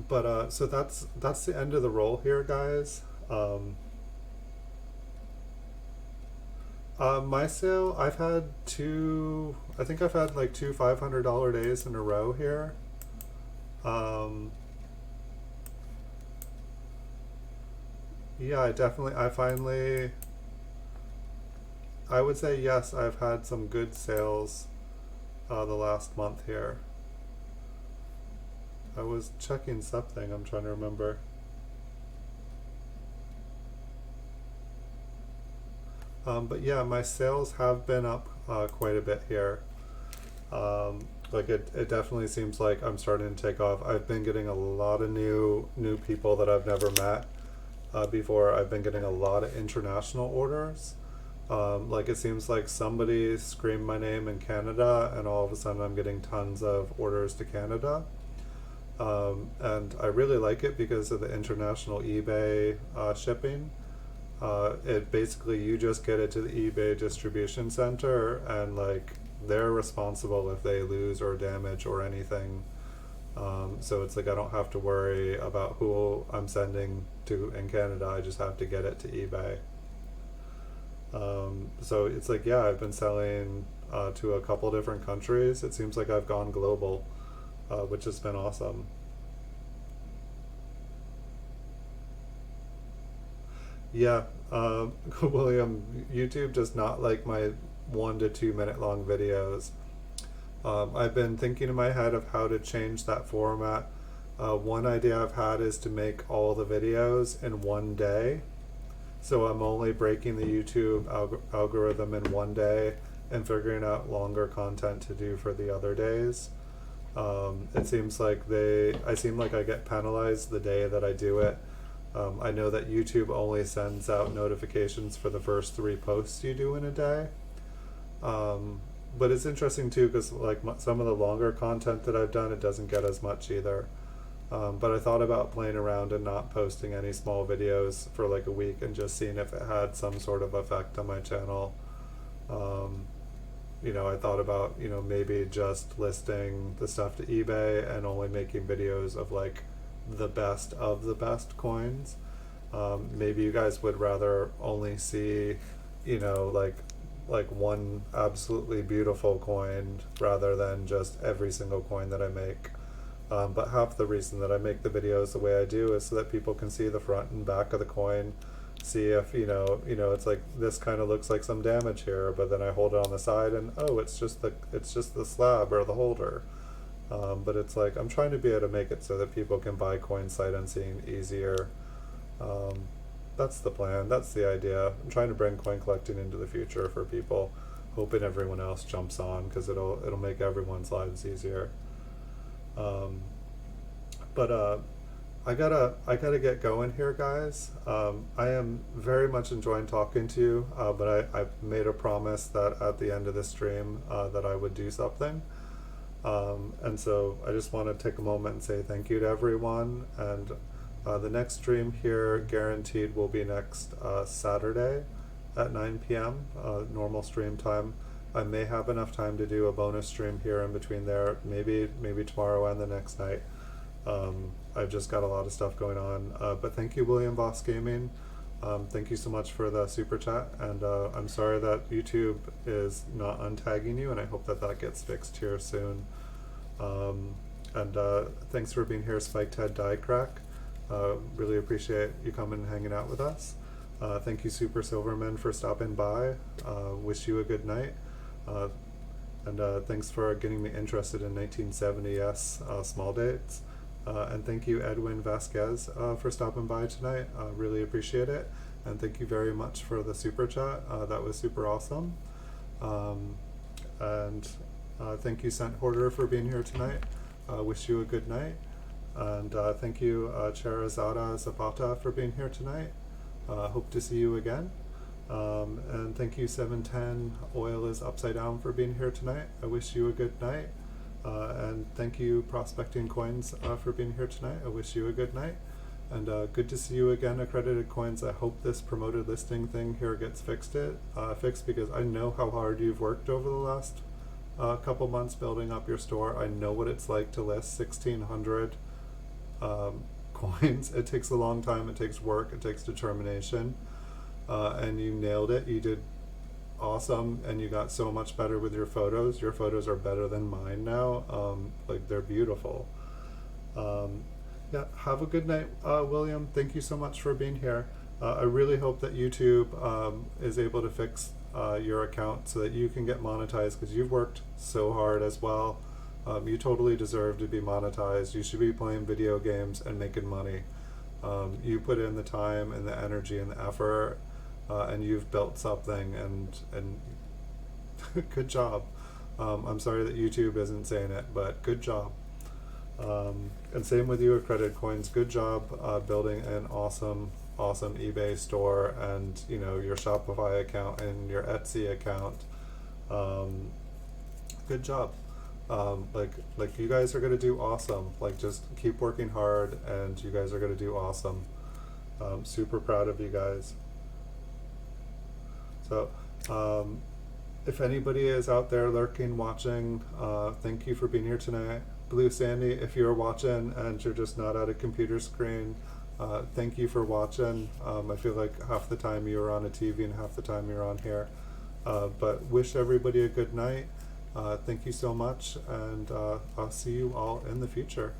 but so that's the end of the roll here, guys. My sale, I've had two. I think I've had like two $500 days in a row here. Um, yeah, I finally, I would say yes, I've had some good sales the last month here. I was checking something, I'm trying to remember. But yeah, my sales have been up quite a bit here. Like it definitely seems like I'm starting to take off. I've been getting a lot of new people that I've never met before. I've been getting a lot of international orders. Like it seems like somebody screamed my name in Canada, and all of a sudden I'm getting tons of orders to Canada. And I really like it because of the international eBay shipping. It basically, you just get it to the eBay distribution center, and like they're responsible if they lose or damage or anything. So it's like I don't have to worry about who I'm sending to in Canada. I just have to get it to eBay. So it's like, yeah, I've been selling to a couple different countries. It seems like I've gone global, which has been awesome. Yeah, William, YouTube does not like my 1 to 2 minute long videos. I've been thinking in my head of how to change that format. One idea I've had is to make all the videos in one day. So I'm only breaking the YouTube algorithm in one day and figuring out longer content to do for the other days. It seems like I seem like I get penalized the day that I do it. I know that YouTube only sends out notifications for the first 3 posts you do in a day. But it's interesting too because like some of the longer content that I've done, it doesn't get as much either. But I thought about playing around and not posting any small videos for like a week and just seeing if it had some sort of effect on my channel. Um, I thought about, maybe just listing the stuff to eBay and only making videos of like the best coins. Maybe you guys would rather only see, like one absolutely beautiful coin rather than just every single coin that I make. But half the reason that I make the videos the way I do is so that people can see the front and back of the coin, see if it's like this kind of looks like some damage here, but then I hold it on the side and oh, it's just the slab or the holder. But it's like I'm trying to be able to make it so that people can buy coins sight unseen easier. Um, that's the plan. That's the idea. I'm trying to bring coin collecting into the future for people, hoping everyone else jumps on because it'll make everyone's lives easier. Um, but I gotta get going here, guys. I am very much enjoying talking to you, but I made a promise that at the end of the stream that I would do something. And so I just want to take a moment and say thank you to everyone. And the next stream here, guaranteed, will be next Saturday at 9 p.m. Normal stream time. I may have enough time to do a bonus stream here in between there, maybe tomorrow and the next night. I've just got a lot of stuff going on. But thank you, William Boss Gaming. Thank you so much for the super chat, and I'm sorry that YouTube is not untagging you, and I hope that that gets fixed here soon. And thanks for being here, Spiked Head Die Crack. Really appreciate you coming and hanging out with us. Thank you, Super Silverman, for stopping by. Wish you a good night. And thanks for getting me interested in 1970s small dates. And thank you, Edwin Vasquez, for stopping by tonight. Really appreciate it. And thank you very much for the super chat. That was super awesome. And thank you, Scent Hoarder, for being here tonight. Wish you a good night. And thank you, Cherazada Zapata, for being here tonight. Hope to see you again. And thank you, 710 Oil is Upside Down, for being here tonight. I wish you a good night. And thank you, Prospecting Coins, for being here tonight. I wish you a good night. And good to see you again, Accredited Coins. I hope this promoted listing thing here gets fixed because I know how hard you've worked over the last couple months building up your store. I know what it's like to list 1,600 coins. It takes a long time. It takes work. It takes determination. And you nailed it. You did awesome, and you got so much better with your photos. Your photos are better than mine now. Like, they're beautiful. Yeah, have a good night, William. Thank you so much for being here. I really hope that YouTube is able to fix your account so that you can get monetized, because you've worked so hard as well. You totally deserve to be monetized. You should be playing video games and making money. You put in the time and the energy and the effort, and you've built something, and good job. I'm sorry that YouTube isn't saying it, but good job. And same with you, Accredited Coins. Good job building an awesome eBay store, and your Shopify account and your Etsy account. Good job. Like you guys are gonna do awesome. Like, just keep working hard, and you guys are gonna do awesome. Super proud of you guys. So, if anybody is out there lurking, watching, thank you for being here tonight. Blue Sandy, if you're watching and you're just not at a computer screen, thank you for watching. I feel like half the time you were on a TV and half the time you're on here. But wish everybody a good night. Thank you so much, and I'll see you all in the future.